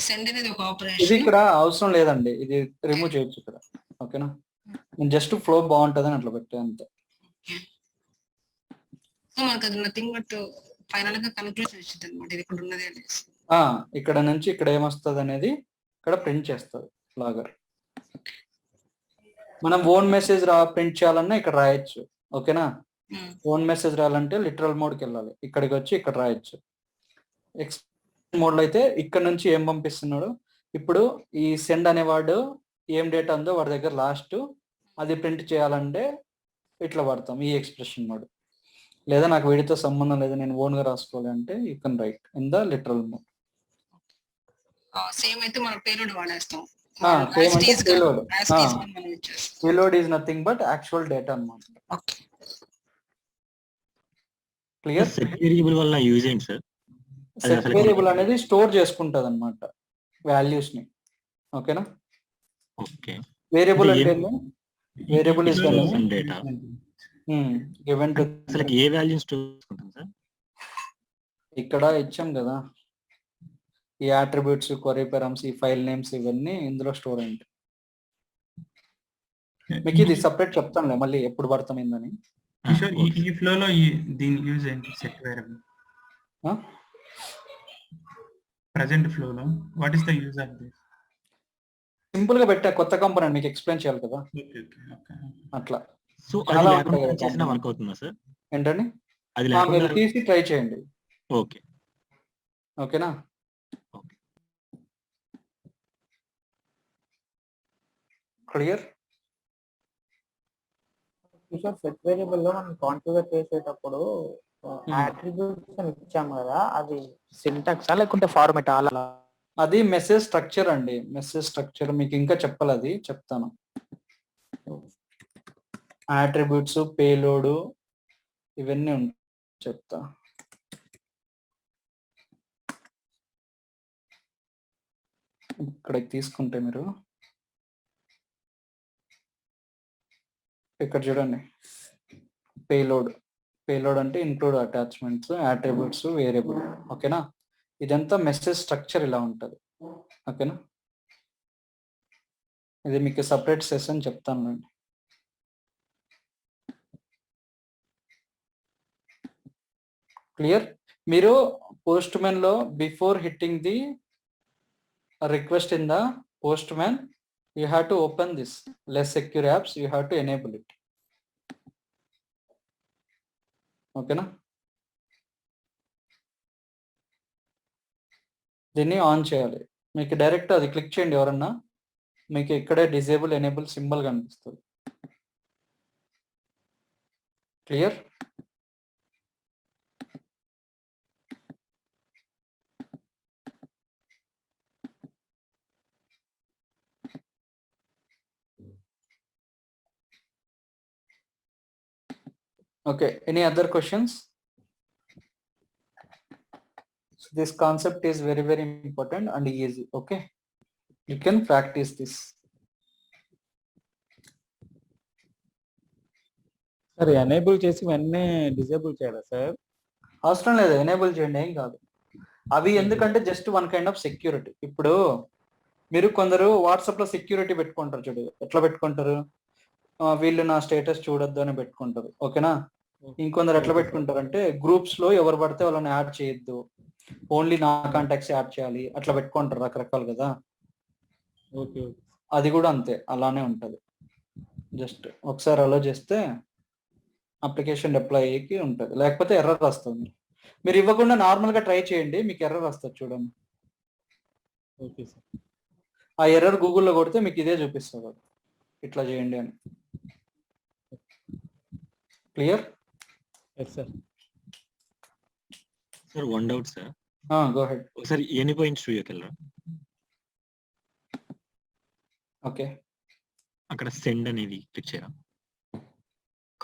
S7: సెండ్ అనేది ఒక
S1: ఇది
S7: ఆపరేషన్.
S1: ఇక్కడ అవసరం లేదండి, ఇది రిమూవ్ చేయొచ్చు ఇక్కడ. ఓకేనా? నేను జస్ట్ ఫ్లో బాగుంటదని అట్లా పెట్టే అంతే.
S7: సో మనకు అది నథింగ్ బట్ ఫైనల్ గా కన్క్లూజన్ వచ్చింది అనమాట, ఇది ఇక్కడ ఉన్నది అనేసి.
S1: ఇక్కడ నుంచి ఇక్కడ ఏమొస్తుంది అనేది ఇక్కడ ప్రింట్ చేస్తుంది లాగర్. మనం ఓన్ మెసేజ్ ప్రింట్ చేయాలన్నా ఇక్కడ రాయొచ్చు. ఓకేనా? ఓన్ మెసేజ్ రాయాలంటే లిటరల్ మోడ్కి వెళ్ళాలి. ఇక్కడికి వచ్చి ఇక్కడ రాయొచ్చు. ఎక్స్ప్రెషన్ మోడ్ లో అయితే ఇక్కడ నుంచి ఏం పంపిస్తున్నాడు, ఇప్పుడు ఈ సెండ్ అనేవాడు ఏం డేటా ఉందో వాడి దగ్గర లాస్ట్ అది ప్రింట్ చేయాలంటే ఇట్లా వాడతాం ఈ ఎక్స్ప్రెషన్ మోడ్. లేదా నాకు వీడితో సంబంధం లేదు, నేను ఓన్ గా రాసుకోవాలి అంటే you can write in the literal mode.
S7: Same అయితే మనం పేలోడ్ వాడేస్తాం.
S1: Payload is nothing but actual data అన్నమాట. క్లియర్?
S3: సెట్ వేరియబుల్ వల్ల యూజ్ ఏంటి సార్?
S1: సెట్ వేరియబుల్ అనేది స్టోర్ చేసుకుంటది అన్నమాట వాల్యూస్ ని. ఓకేనా?
S3: ఓకే.
S1: వేరియబుల్ అంటే variable is
S3: data
S1: given to
S3: అసలు ఏ వాల్యూ స్టోర్ చేసుకుంటాం సార్?
S1: ఇక్కడ ఇచ్చాం కదా ఈ అట్రిబ్యూట్స్, క్వరీ పారామ్స్, ఈ ఫైల్ నేమ్స్ ఇవన్నీ ఇందులో స్టోర్ అయింది. మీకు ఇది సపరేట్ చెప్తానులే మళ్ళీ ఎప్పుడు పడతామైందని.
S2: ఈ ఫ్లోలో దీని యూజ్ ఏంటి? సెట్ వేరియబుల్ ప్రెజెంట్ ఫ్లోలో what is the use of this?
S1: Simple గా పెట్టా, కొత్త కంపోనెంట్ మీకు ఎక్స్ప్లెయిన్ చేయాలి కదా అట్లా.
S3: సో అది లేకుండా చేసినా వర్క్ అవుతుందా సార్?
S1: ఏంటండి?
S3: అది
S1: మీరు తీసి ట్రై చేయండి.
S3: ఓకే.
S1: ఓకేనా? క్లియర్?
S4: సెట్ వేరియబుల్ లో మనం కాన్ఫిగర్ చేసేటప్పుడు అట్రిబ్యూట్స్ అని ఇచ్చాం కదా, అది సింటాక్స్ లేకుంటే ఫార్మాట్ అలా?
S1: అది మెసేజ్ స్ట్రక్చర్ అండి. మెసేజ్ స్ట్రక్చర్ మీకు ఇంకా చెప్పాలి, అది చెప్తాను. అట్రిబ్యూట్స్, పేలోడ్ ఇవన్నీ చెప్తా. ఇక్కడ తీసుకుంటే మీరు ఇక్కడ చూడండి, పేలోడ్ అంటే ఇంక్లూడ్ అటాచ్మెంట్స్, అట్రిబ్యూట్స్, వేరియబుల్. ఓకేనా? ఇదంతా మెసేజ్ స్ట్రక్చర్ ఇలా ఉంటుంది. ఓకేనా? ఇది మీకు సపరేట్ సెషన్ చెప్తాను. క్లియర్? మీరు పోస్ట్ మ్యాన్ లో before hitting the request in the post man you have to open this less secure apps, you have to enable it. Okay na? దీన్ని ఆన్ చేయాలి. మీకు డైరెక్ట్ అది క్లిక్ చేయండి ఎవరన్నా, మీకు ఇక్కడే డిజేబుల్ ఎనేబుల్ సింబల్ కనిపిస్తుంది. Clear? Okay, any other questions? So this concept is very important and easy. Okay. You can practice this.
S9: Sir enable చేసి వెంటనే డిసేబుల్ చేయాలా సార్?
S1: అవసరం లేదు, ఎనేబుల్ చేయండి, ఏం కాదు. అవి ఎందుకంటే just one kind of security. ఇప్పుడు మీరు కొందరు వాట్సాప్ లో సెక్యూరిటీ పెట్టుకుంటారు చూడు, ఎట్లా పెట్టుకుంటారు, వీళ్ళు నా స్టేటస్ చూడొద్దు అని పెట్టుకుంటారు, ఓకేనా. ఇంకొందరు ఎట్లా పెట్టుకుంటారు అంటే గ్రూప్స్ లో ఎవరు పడితే వాళ్ళని యాడ్ చేయొద్దు, ఓన్లీ నా కాంటాక్ట్స్ యాడ్ చేయాలి, అట్లా పెట్టుకుంటారు రకరకాలు కదా.
S9: ఓకే.
S1: అది కూడా అంతే, అలానే ఉంటది. జస్ట్ ఒకసారి అలో చేస్తే అప్లికేషన్ డిప్లాయ్ అయ్యి ఉంటుంది, లేకపోతే ఎర్రర్ వస్తుంది. మీరు ఇవ్వకుండా నార్మల్ గా ట్రై చేయండి, మీకు ఎర్రర్ వస్తుంది చూడండి.
S9: Okay sir.
S1: ఆ ఎర్రర్ గూగుల్లో కొడితే మీకు ఇదే చూపిస్తుంది, ఇట్లా చేయండి అని. Clear?
S9: Yes sir.
S3: Sir one doubt sir,
S1: go ahead.
S3: ఒకసారి ఎనీ స్టూడియోకి వెళ్ళరా?
S1: ఓకే,
S3: అక్కడ సెండ్ అనేది క్లిక్ చేయరా?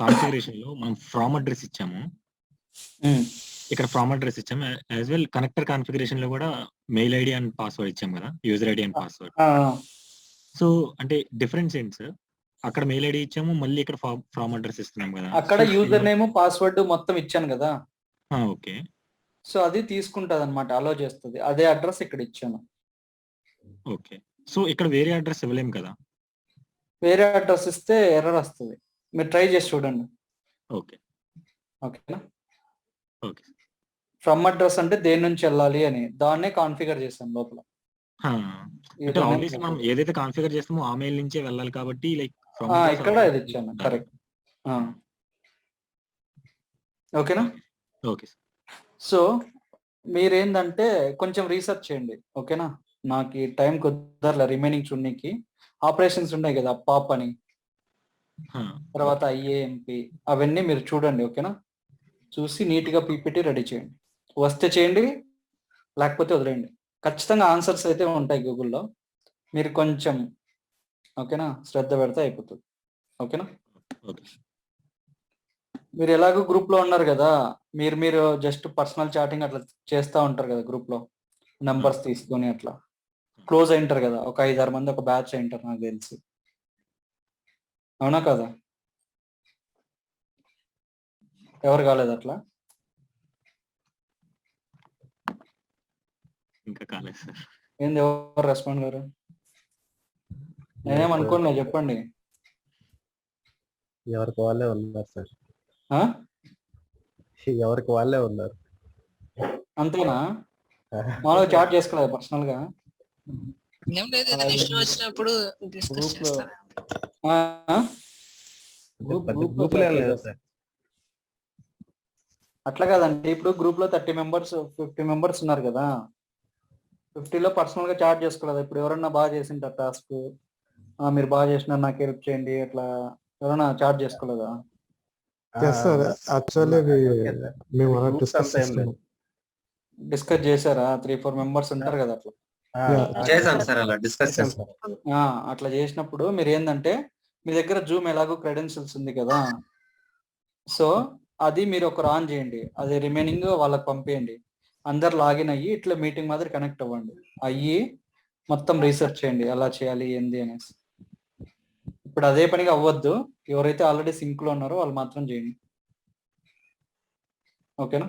S3: కాన్ఫిగరేషన్ లో మనం ఫ్రామ్ అడ్రస్ ఇచ్చాము, ఇక్కడ ఫ్రామ్ అడ్రస్ ఇచ్చాము, యాజ్ వెల్ కనెక్టర్ కాన్ఫిగరేషన్ లో కూడా మెయిల్ ఐడి అండ్ పాస్వర్డ్ ఇచ్చాం కదా, user ID and password. So అంటే డిఫరెన్స్ ఏంటి సార్? అక్కడ మెయిల్ ఐడి ఇచ్చాము, మళ్ళీ ఇక్కడ ఫ్రామ్ అడ్రస్ ఇస్తున్నాం కదా.
S1: అక్కడ యూజర్ నేమ్ పాస్వర్డ్ మొత్తం ఇచ్చాను కదా.
S3: ఓకే.
S1: సో అది తీసుకుంటది అనమాట, అలో చేస్తుంది. అదే అడ్రస్ ఇక్కడ ఇచ్చాను.
S3: ఓకే. సో ఇక్కడ వేరే అడ్రస్ ఇవ్వలేము కదా?
S1: వేరే అడ్రస్ ఇస్తే ఎర్రర్ వస్తుంది, మీరు ట్రై చేసి చూడండి.
S3: ఓకే.
S1: ఓకేనా.
S3: ఓకే.
S1: ఫ్రమ్ అడ్రస్ అంటే దేని నుంచి వెళ్ళాలి అని, దాన్నే కాన్ఫిగర్ చేశాను లోపల.
S3: అంటే ఆబ్వియస్లీ మనం ఏదైతే కాన్ఫిగర్ చేస్తామో ఆ మెయిల్ నుంచే వెళ్ళాలి కాబట్టి లైక్
S1: ఇక్కడ ఇది ఇచ్చాను, కరెక్ట్. ఓకేనా.
S3: ఓకే.
S1: సో మీరేందంటే కొంచెం రీసెర్చ్ చేయండి, ఓకేనా. నాకు ఈ టైం కుదరలే రిమైనింగ్ చూడడానికి. ఆపరేషన్స్ ఉన్నాయి కదా, పాప్ అని, తర్వాత ఐఏఎంపి, అవన్నీ మీరు చూడండి, ఓకేనా. చూసి నీట్గా పీపీటీ రెడీ చేయండి. వస్తే చేయండి, లేకపోతే వదిలేయండి. ఖచ్చితంగా ఆన్సర్స్ అయితే ఉంటాయి గూగుల్లో, మీరు కొంచెం ఓకేనా శ్రద్ధ పెడితే అయిపోతుంది, ఓకేనా. మీరు ఎలాగో గ్రూప్ లో ఉన్నారు కదా, మీరు జస్ట్ పర్సనల్ చాటింగ్ అట్లా చేస్తూ ఉంటారు కదా గ్రూప్ లో, నంబర్స్ తీసుకొని అట్లా క్లోజ్ అయింటారు కదా, ఒక 5-6 మంది ఒక బ్యాచ్ అయింటారు నాకు తెలిసి, అవునా కదా? ఎవరు కాలేదు అట్లా?
S3: ఇంకా కాలేదు సార్.
S1: ఏంది, ఎవరు రెస్పాండ్ గారు? నేనేమనుకోండి, చెప్పండి.
S10: ఎవరికి వాళ్ళే ఉన్నారు సార్,
S1: ఆ?
S10: ఎవరికి వాళ్ళే ఉన్నారు.
S1: అంతేనా? మామూలుగా చాట్ చేసుకోలేదు పర్సనల్ గా?
S7: ఏం లేదు, ఏదైనా ఇష్యూ వచ్చినప్పుడు డిస్కస్ చేస్తారు.
S1: అట్లా కాదండి, ఇప్పుడు గ్రూప్ లో 30 మెంబర్స్ 50 మెంబర్స్ ఉన్నారు కదా, 50లో పర్సనల్ గా చాట్ చేసుకోలేదు. ఇప్పుడు ఎవరన్నా బాగా చేసింటారు టాస్క్, మీరు బాగా చేసినారు నాకు హెల్ప్ చేయండి, అట్లా ఎవరైనా చాట్ చేసుకోలేదా? డిస్కస్ చేశారా? 3-4 మెంబర్స్ ఉంటారు కదా అట్లా.
S8: చేశాం సార్, అలా డిస్కస్ చేస్తాం.
S1: అట్లా చేసినప్పుడు మీరు ఏంటంటే, మీ దగ్గర జూమ్ ఎలాగో క్రెడెన్షియల్స్ ఉంది కదా, సో అది మీరు ఒకరు ఆన్ చేయండి, అది రిమైనింగ్ వాళ్ళకి పంపించండి. అందరు లాగిన్ అయ్యి ఇట్లా మీటింగ్ మాదిరి కనెక్ట్ అవ్వండి, అయ్యి మొత్తం రీసెర్చ్ చేయండి ఎలా చేయాలి ఏంది అనేసి. ఇప్పుడు అదే పనిగా అవ్వద్దు, ఎవరైతే ఆల్రెడీ సింక్ లో ఉన్నారో వాళ్ళు మాత్రం చేయండి, ఓకేనా.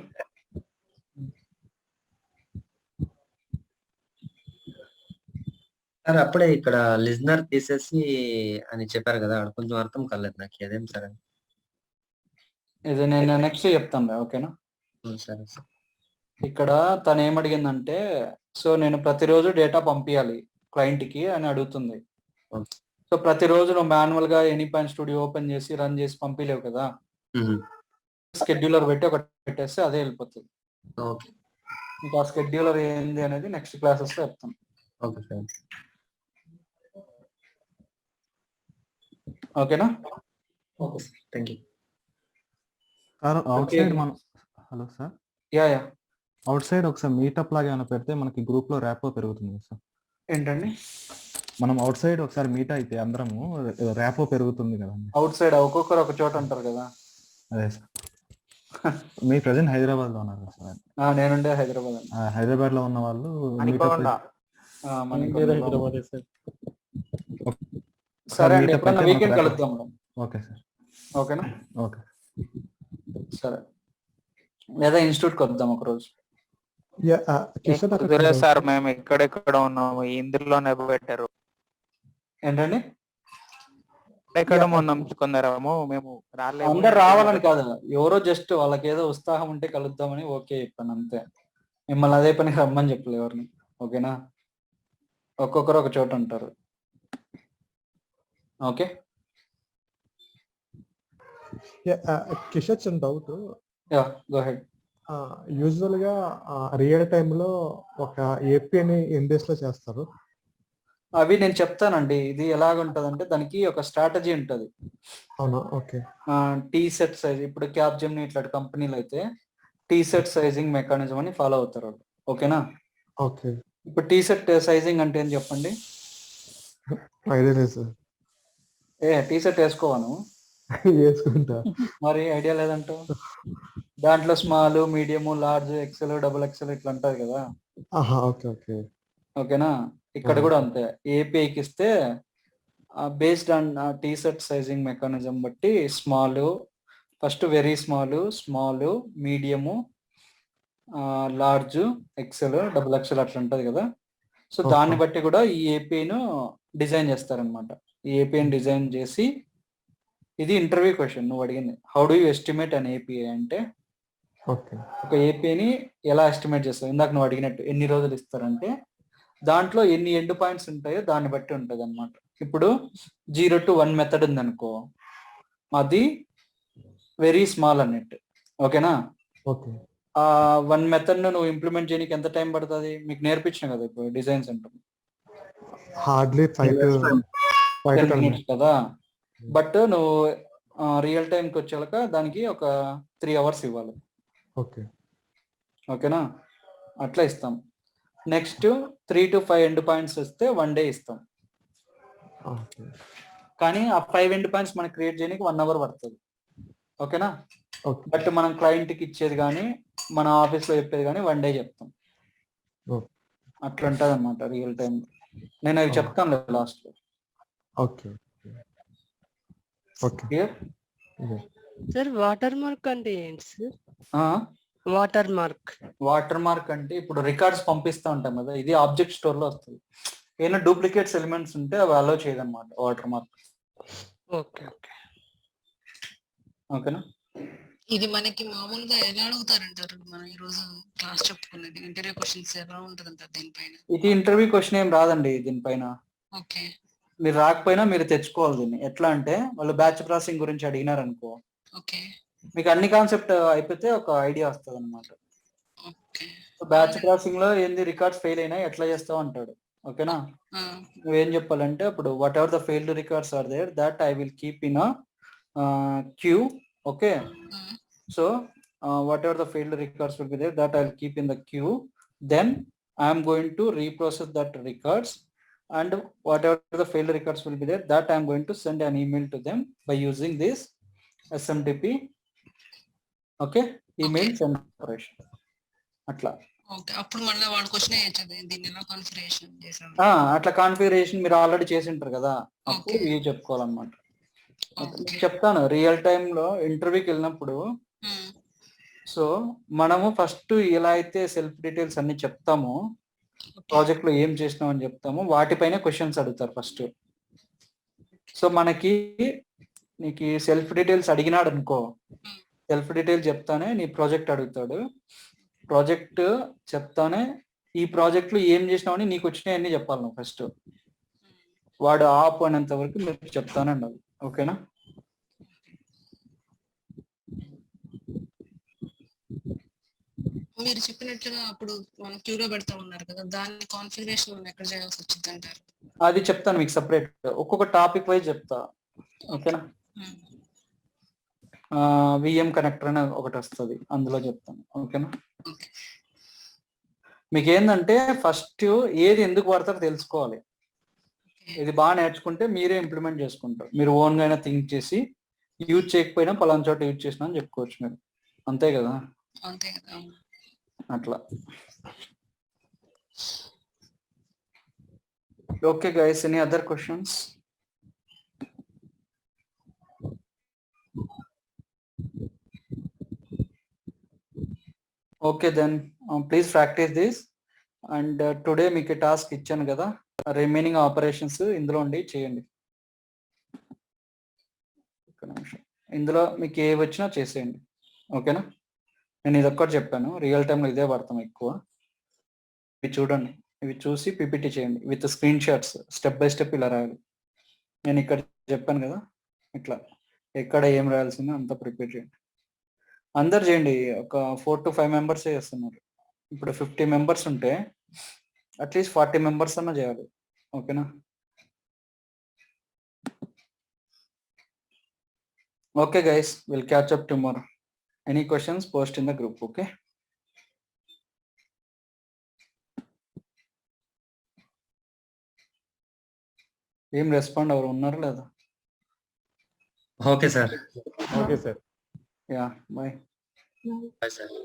S8: సార్ అప్పుడే ఇక్కడ లిజనర్ తీసేసి అని చెప్పారు కదా, కొంచెం అర్థం కాలేదు నాకు, అదేం సార్?
S1: ఇది నేను నెక్స్ట్ చెప్తాను, ఓకేనా.
S8: సరే సార్.
S1: ఇక్కడ తను ఏమడిగిందంటే, సో నేను ప్రతిరోజు డేటా పంపించాలి క్లయింట్ కి అని అడుగుతుంది. సో ప్రతిరోజు నువ్వు మాన్యువల్ గా ఎనీ పాయింట్ స్టూడియో ఓపెన్ చేసి రన్ చేసి పంపించలేవు కదా, షెడ్యూలర్ పెట్టి ఒకటి పెట్టేస్తే అదే వెళ్ళిపోతుంది. ఇంకా ఆ షెడ్యూలర్ ఏంది అనేది నెక్స్ట్ క్లాసెస్ లో చెప్తాను.
S8: Okay sir.
S1: ఓకేనా.
S8: Okay sir, thank you.
S10: Outside మనం, hello sir,
S1: yeah
S10: outside ఒకసారి మీటప్ లాగా ఏమైనా పెడితే మనకి గ్రూప్ లో ర్యాపో పెరుగుతుంది సార్.
S1: ఏంటండి?
S10: మనం అవుట్ సైడ్ ఒకసారి మీట్ అయితే అందరము ర్యాపో పెరుగుతుంది కదండి.
S1: అవుట్ సైడ్ ఒక్కొక్కరు ఒక చోట ఉంటారు కదా.
S10: అదే సార్. మీ ప్రెసెంట్ హైదరాబాద్ లో ఉన్నారు సార్?
S1: నేనుండే హైదరాబాద్.
S10: హైదరాబాద్ లో ఉన్న వాళ్ళు
S1: మణికొండలో.
S9: హైదరాబాద్ సార్.
S1: సరే అండి,
S10: meetup
S1: ఎప్పుడన్నా
S10: అయితే
S1: వీకెండ్
S10: మాకు
S1: కలుద్దాం మనం.
S10: Okay sir.
S1: ఓకేనా?
S10: ఓకే.
S1: సరే, లేదా ఇన్స్టిట్యూట్కి వద్దాం ఒక రోజు.
S4: కుదిరే సార్, మేము ఎక్కడెక్కడ ఉన్నాము, ఇందులోనే పెట్టారు.
S1: ఏంటండి?
S4: ఎక్కడ ఉన్నాం కొందరము, మేము రాలేము.
S1: అందరు రావాలని కాదు, ఎవరో జస్ట్ వాళ్ళకి ఏదో ఉత్సాహం ఉంటే కలుద్దామని ఓకే చెప్పాను అంతే. మిమ్మల్ని అదే పని రమ్మని చెప్పలేదు ఎవరిని. ఓకేనా? ఒక్కొక్కరు ఒక చోట ఉంటారు. ఓకే.
S11: కిషోర్ చిన్న doubt.
S1: Yeah, go head.
S11: Usual గా రియల్ టైమ్ లో ఒక ఏపీని ఎన్ని డేస్ లో చేస్తారు?
S1: అవి నేను చెప్తానండి. ఇది ఎలాగుంటదంటే దానికి ఒక స్ట్రాటజీ ఉంటది.
S11: అవునా? ఓకే.
S1: టీ సెట్ సైజ్, ఇప్పుడు క్యాప్ జెమిని ఇట్లాంటి కంపెనీలు అయితే టీ సెట్ సైజింగ్ మెకానిజం అని ఫాలో అవుతారు వాళ్ళు. ఓకేనా?
S11: ఓకే.
S1: ఇప్పుడు టీ సెట్ సైజింగ్ అంటే ఏం చెప్పండి?
S11: ఐడియా లేదు సార్.
S1: టీ సెట్ వేసుకోవాను
S11: వేసుకుంటా.
S1: మరి ఐడియా లేదంటావు? దాంట్లో small, medium, large, XL, double XL ఇట్లా ఉంటది కదా.
S11: Okay okay.
S1: ఓకేనా? ఇక్కడ కూడా అంతే. ఏపీఐకి ఇస్తే based on T set sizing mechanism బట్టి small, first very small, medium, large, XL, double XL అట్లా ఉంటది కదా. సో దాన్ని బట్టి కూడా ఈ ఏపీను డిజైన్ చేస్తారనమాట. ఈ ఏపీని డిజైన్ చేసి, ఇది ఇంటర్వ్యూ క్వశ్చన్ నువ్వు అడిగింది. How do you estimate an API అంటే, ఒక ఏపీని ఎలా ఎస్టిమేట్ చేస్తారు? ఇందాక నువ్వు అడిగినట్టు ఎన్ని రోజులు ఇస్తారంటే దాంట్లో ఎన్ని ఎండ్ పాయింట్స్ ఉంటాయో దాన్ని బట్టి ఉంటుంది అనమాట. ఇప్పుడు 0 to 1 మెథడ్ ఉందనుకో, అది వెరీ స్మాల్ అన్నట్టు. ఓకేనా?
S11: ఓకే.
S1: 1 మెథడ్ ను నువ్వు ఇంప్లిమెంట్ చేయడానికి ఎంత టైం పడుతుంది? మీకు నేర్పించిన కదా ఇప్పుడు design centre,
S11: hardly 5 to
S1: 10 minutes కదా. బట్ నువ్వు రియల్ టైంకి వచ్చాక దానికి ఒక 3 hours ఇవ్వాలి.
S11: ఓకే.
S1: ఓకేనా? అట్లా ఇస్తాం. నెక్స్ట్ 3 to 5 ఎండ్ పాయింట్స్ వస్తే 1 day ఇస్తాం. కానీ ఆ 5 ఎండ్ పాయింట్స్ మనం క్రియేట్ చేయడానికి 1 hour పడుతుంది. ఓకేనా? బట్ మనం క్లయింట్కి ఇచ్చేది కానీ మన ఆఫీస్లో చెప్పేది కానీ 1 day చెప్తాం. అట్లా ఉంటుంది అనమాట రియల్ టైం. నేను అవి చెప్తాను లాస్ట్ లో.
S11: ఓకే.
S12: సార్ వాటర్ మార్క్ అంటే ఏంటి సార్?
S1: వాటర్ మార్క్ అంటే ఇప్పుడు రికార్డ్స్ పంపిస్తూ ఉంటాం కదా, ఇది ఆబ్జెక్ట్ స్టోర్ లో వస్తుంది. ఏమైనా డూప్లికేట్స్ ఎలిమెంట్స్ ఉంటే అవి అలో చేయదన్నమాట వాటర్ మార్క్. ఓకేనా?
S7: ఇది మనకి మామూలుగా ఎలా అడుగుతారంటారు? మనం ఈ రోజు క్లాస్ చెప్పుకున్నది ఇంటర్వ్యూ క్వశ్చన్స్ ఎలా ఉంటదంటారు దీనిపైన?
S1: ఇది ఇంటర్వ్యూ క్వశ్చన్ ఏం రాదండి దీనిపైన.
S7: ఓకే.
S1: మీరు రాకపోయినా మీరు తెచ్చుకోవాలి దీన్ని. ఎట్లా అంటే వాళ్ళు బ్యాచ్ ప్రాసెసింగ్ గురించి అడిగినారు అనుకో,
S7: ఓకే,
S1: మీకు అన్ని కాన్సెప్ట్ అయిపోతే ఒక ఐడియా వస్తుంది అనమాట. బ్యాచ్ ప్రాసెసింగ్ లో ఏంది రికార్డ్స్ ఫెయిల్ అయినా ఎట్లా చేస్తావు అంటాడు. ఓకేనా? నువ్వేం చెప్పాలంటే అప్పుడు whatever the failed records are there that I will keep in queue. Okay, so whatever the failed records will be there that I will keep in the queue. Then I am going to reprocess that records, and whatever the failed records will be there, that I am going to send an email to them by using this SMTP. Okay, email send operation. అట్లా.
S7: Okay, అప్పుడు మళ్ళీ వాడు question వేయచ్చు దీన్ని ఎలా configuration చేసాం.
S1: అట్లా configuration మీరు ఆల్రెడీ చేసి ఉంటారు కదా, అప్పుడు ఇవి చెప్పుకోవాలన్నమాట. చెప్తాను రియల్ టైమ్ లో ఇంటర్వ్యూకి వెళ్ళినప్పుడు. సో మనము ఫస్ట్ ఎలా అయితే సెల్ఫ్ డీటెయిల్స్ అన్ని చెప్తామో, ప్రాజెక్ట్ లో ఏం చేసినాం అని చెప్తాము, వాటిపైన క్వశ్చన్స్ అడుగుతారు ఫస్ట్. సో నీకు సెల్ఫ్ డీటెయిల్స్ అడిగినాడు అనుకో, సెల్ఫ్ డీటెయిల్స్ చెప్తానే నీ ప్రాజెక్ట్ అడుగుతాడు. ప్రాజెక్ట్ చెప్తానే ఈ ప్రాజెక్ట్ లో ఏం చేసినావని నీకు వచ్చినాయన్నీ చెప్పాలి నువ్వు ఫస్ట్. వాడు ఆప్ అనేంత వరకు మీరు చెప్తానండి అది. ఓకేనా?
S7: మీరు చెప్పినట్లుగా అప్పుడు మనం క్యూలో పెడతా ఉన్నారు కదా, దాన్ని కాన్ఫిగరేషన్ మనం ఎక్కడ చేయాల్సి వచ్చింది అంటారు?
S1: అది చెప్తాను మీకు సపరేట్, ఒక్కొక్క టాపిక్ వైజ్ చెప్తా. ఓకేనా? విఎం కనెక్టర్ అని ఒకటి వస్తుంది, అందులో చెప్తాను. ఓకేనా? మీకు ఏంటంటే ఫస్ట్ ఏది ఎందుకు వాడతారో తెలుసుకోవాలి. ఇది బాగా నేర్చుకుంటే మీరే ఇంప్లిమెంట్ చేసుకుంటారు. మీరు ఓన్గా అయినా థింక్ చేసి యూజ్ చేయకపోయినా పలానా చోట యూజ్ చేసినా అని చెప్పుకోవచ్చు మీరు. అంతే కదా?
S7: అంతే కదా.
S1: అట్లా. Okay, guys, any other questions? Okay, then please practice this. And today మీకు టాస్క్ ఇచ్చాను కదా, రిమైనింగ్ ఆపరేషన్స్ ఇందులో ఉండి చేయండి. ఒక్క నిమిషం, ఇందులో మీకు ఏ వచ్చినా చేసేయండి. ఓకేనా? నేను ఇది ఒక్కటి చెప్పాను, రియల్ టైంలో ఇదే వాడతాం ఎక్కువ. ఇవి చూడండి, ఇవి చూసి పీపీటీ చేయండి with screen shots, step by step ఇలా రాయాలి. నేను ఇక్కడ చెప్పాను కదా, ఇట్లా ఎక్కడ ఏం రాయాల్సిందో అంతా ప్రిపేర్ చేయండి. అందరు చేయండి, ఒక 4 to 5 మెంబర్స్ చేస్తున్నారు. ఇప్పుడు 50 మెంబర్స్ ఉంటే అట్లీస్ట్ 40 మెంబర్స్ అన్నా చేయాలి. ఓకేనా? Okay guys, will catch up tomorrow. Any questions post in the group. Okay, ఏం రెస్పాండ్ ఎవరు ఉన్నారు లేదా?
S8: Okay sir.
S9: Okay sir.
S1: Ya, bye.
S8: Bye sir.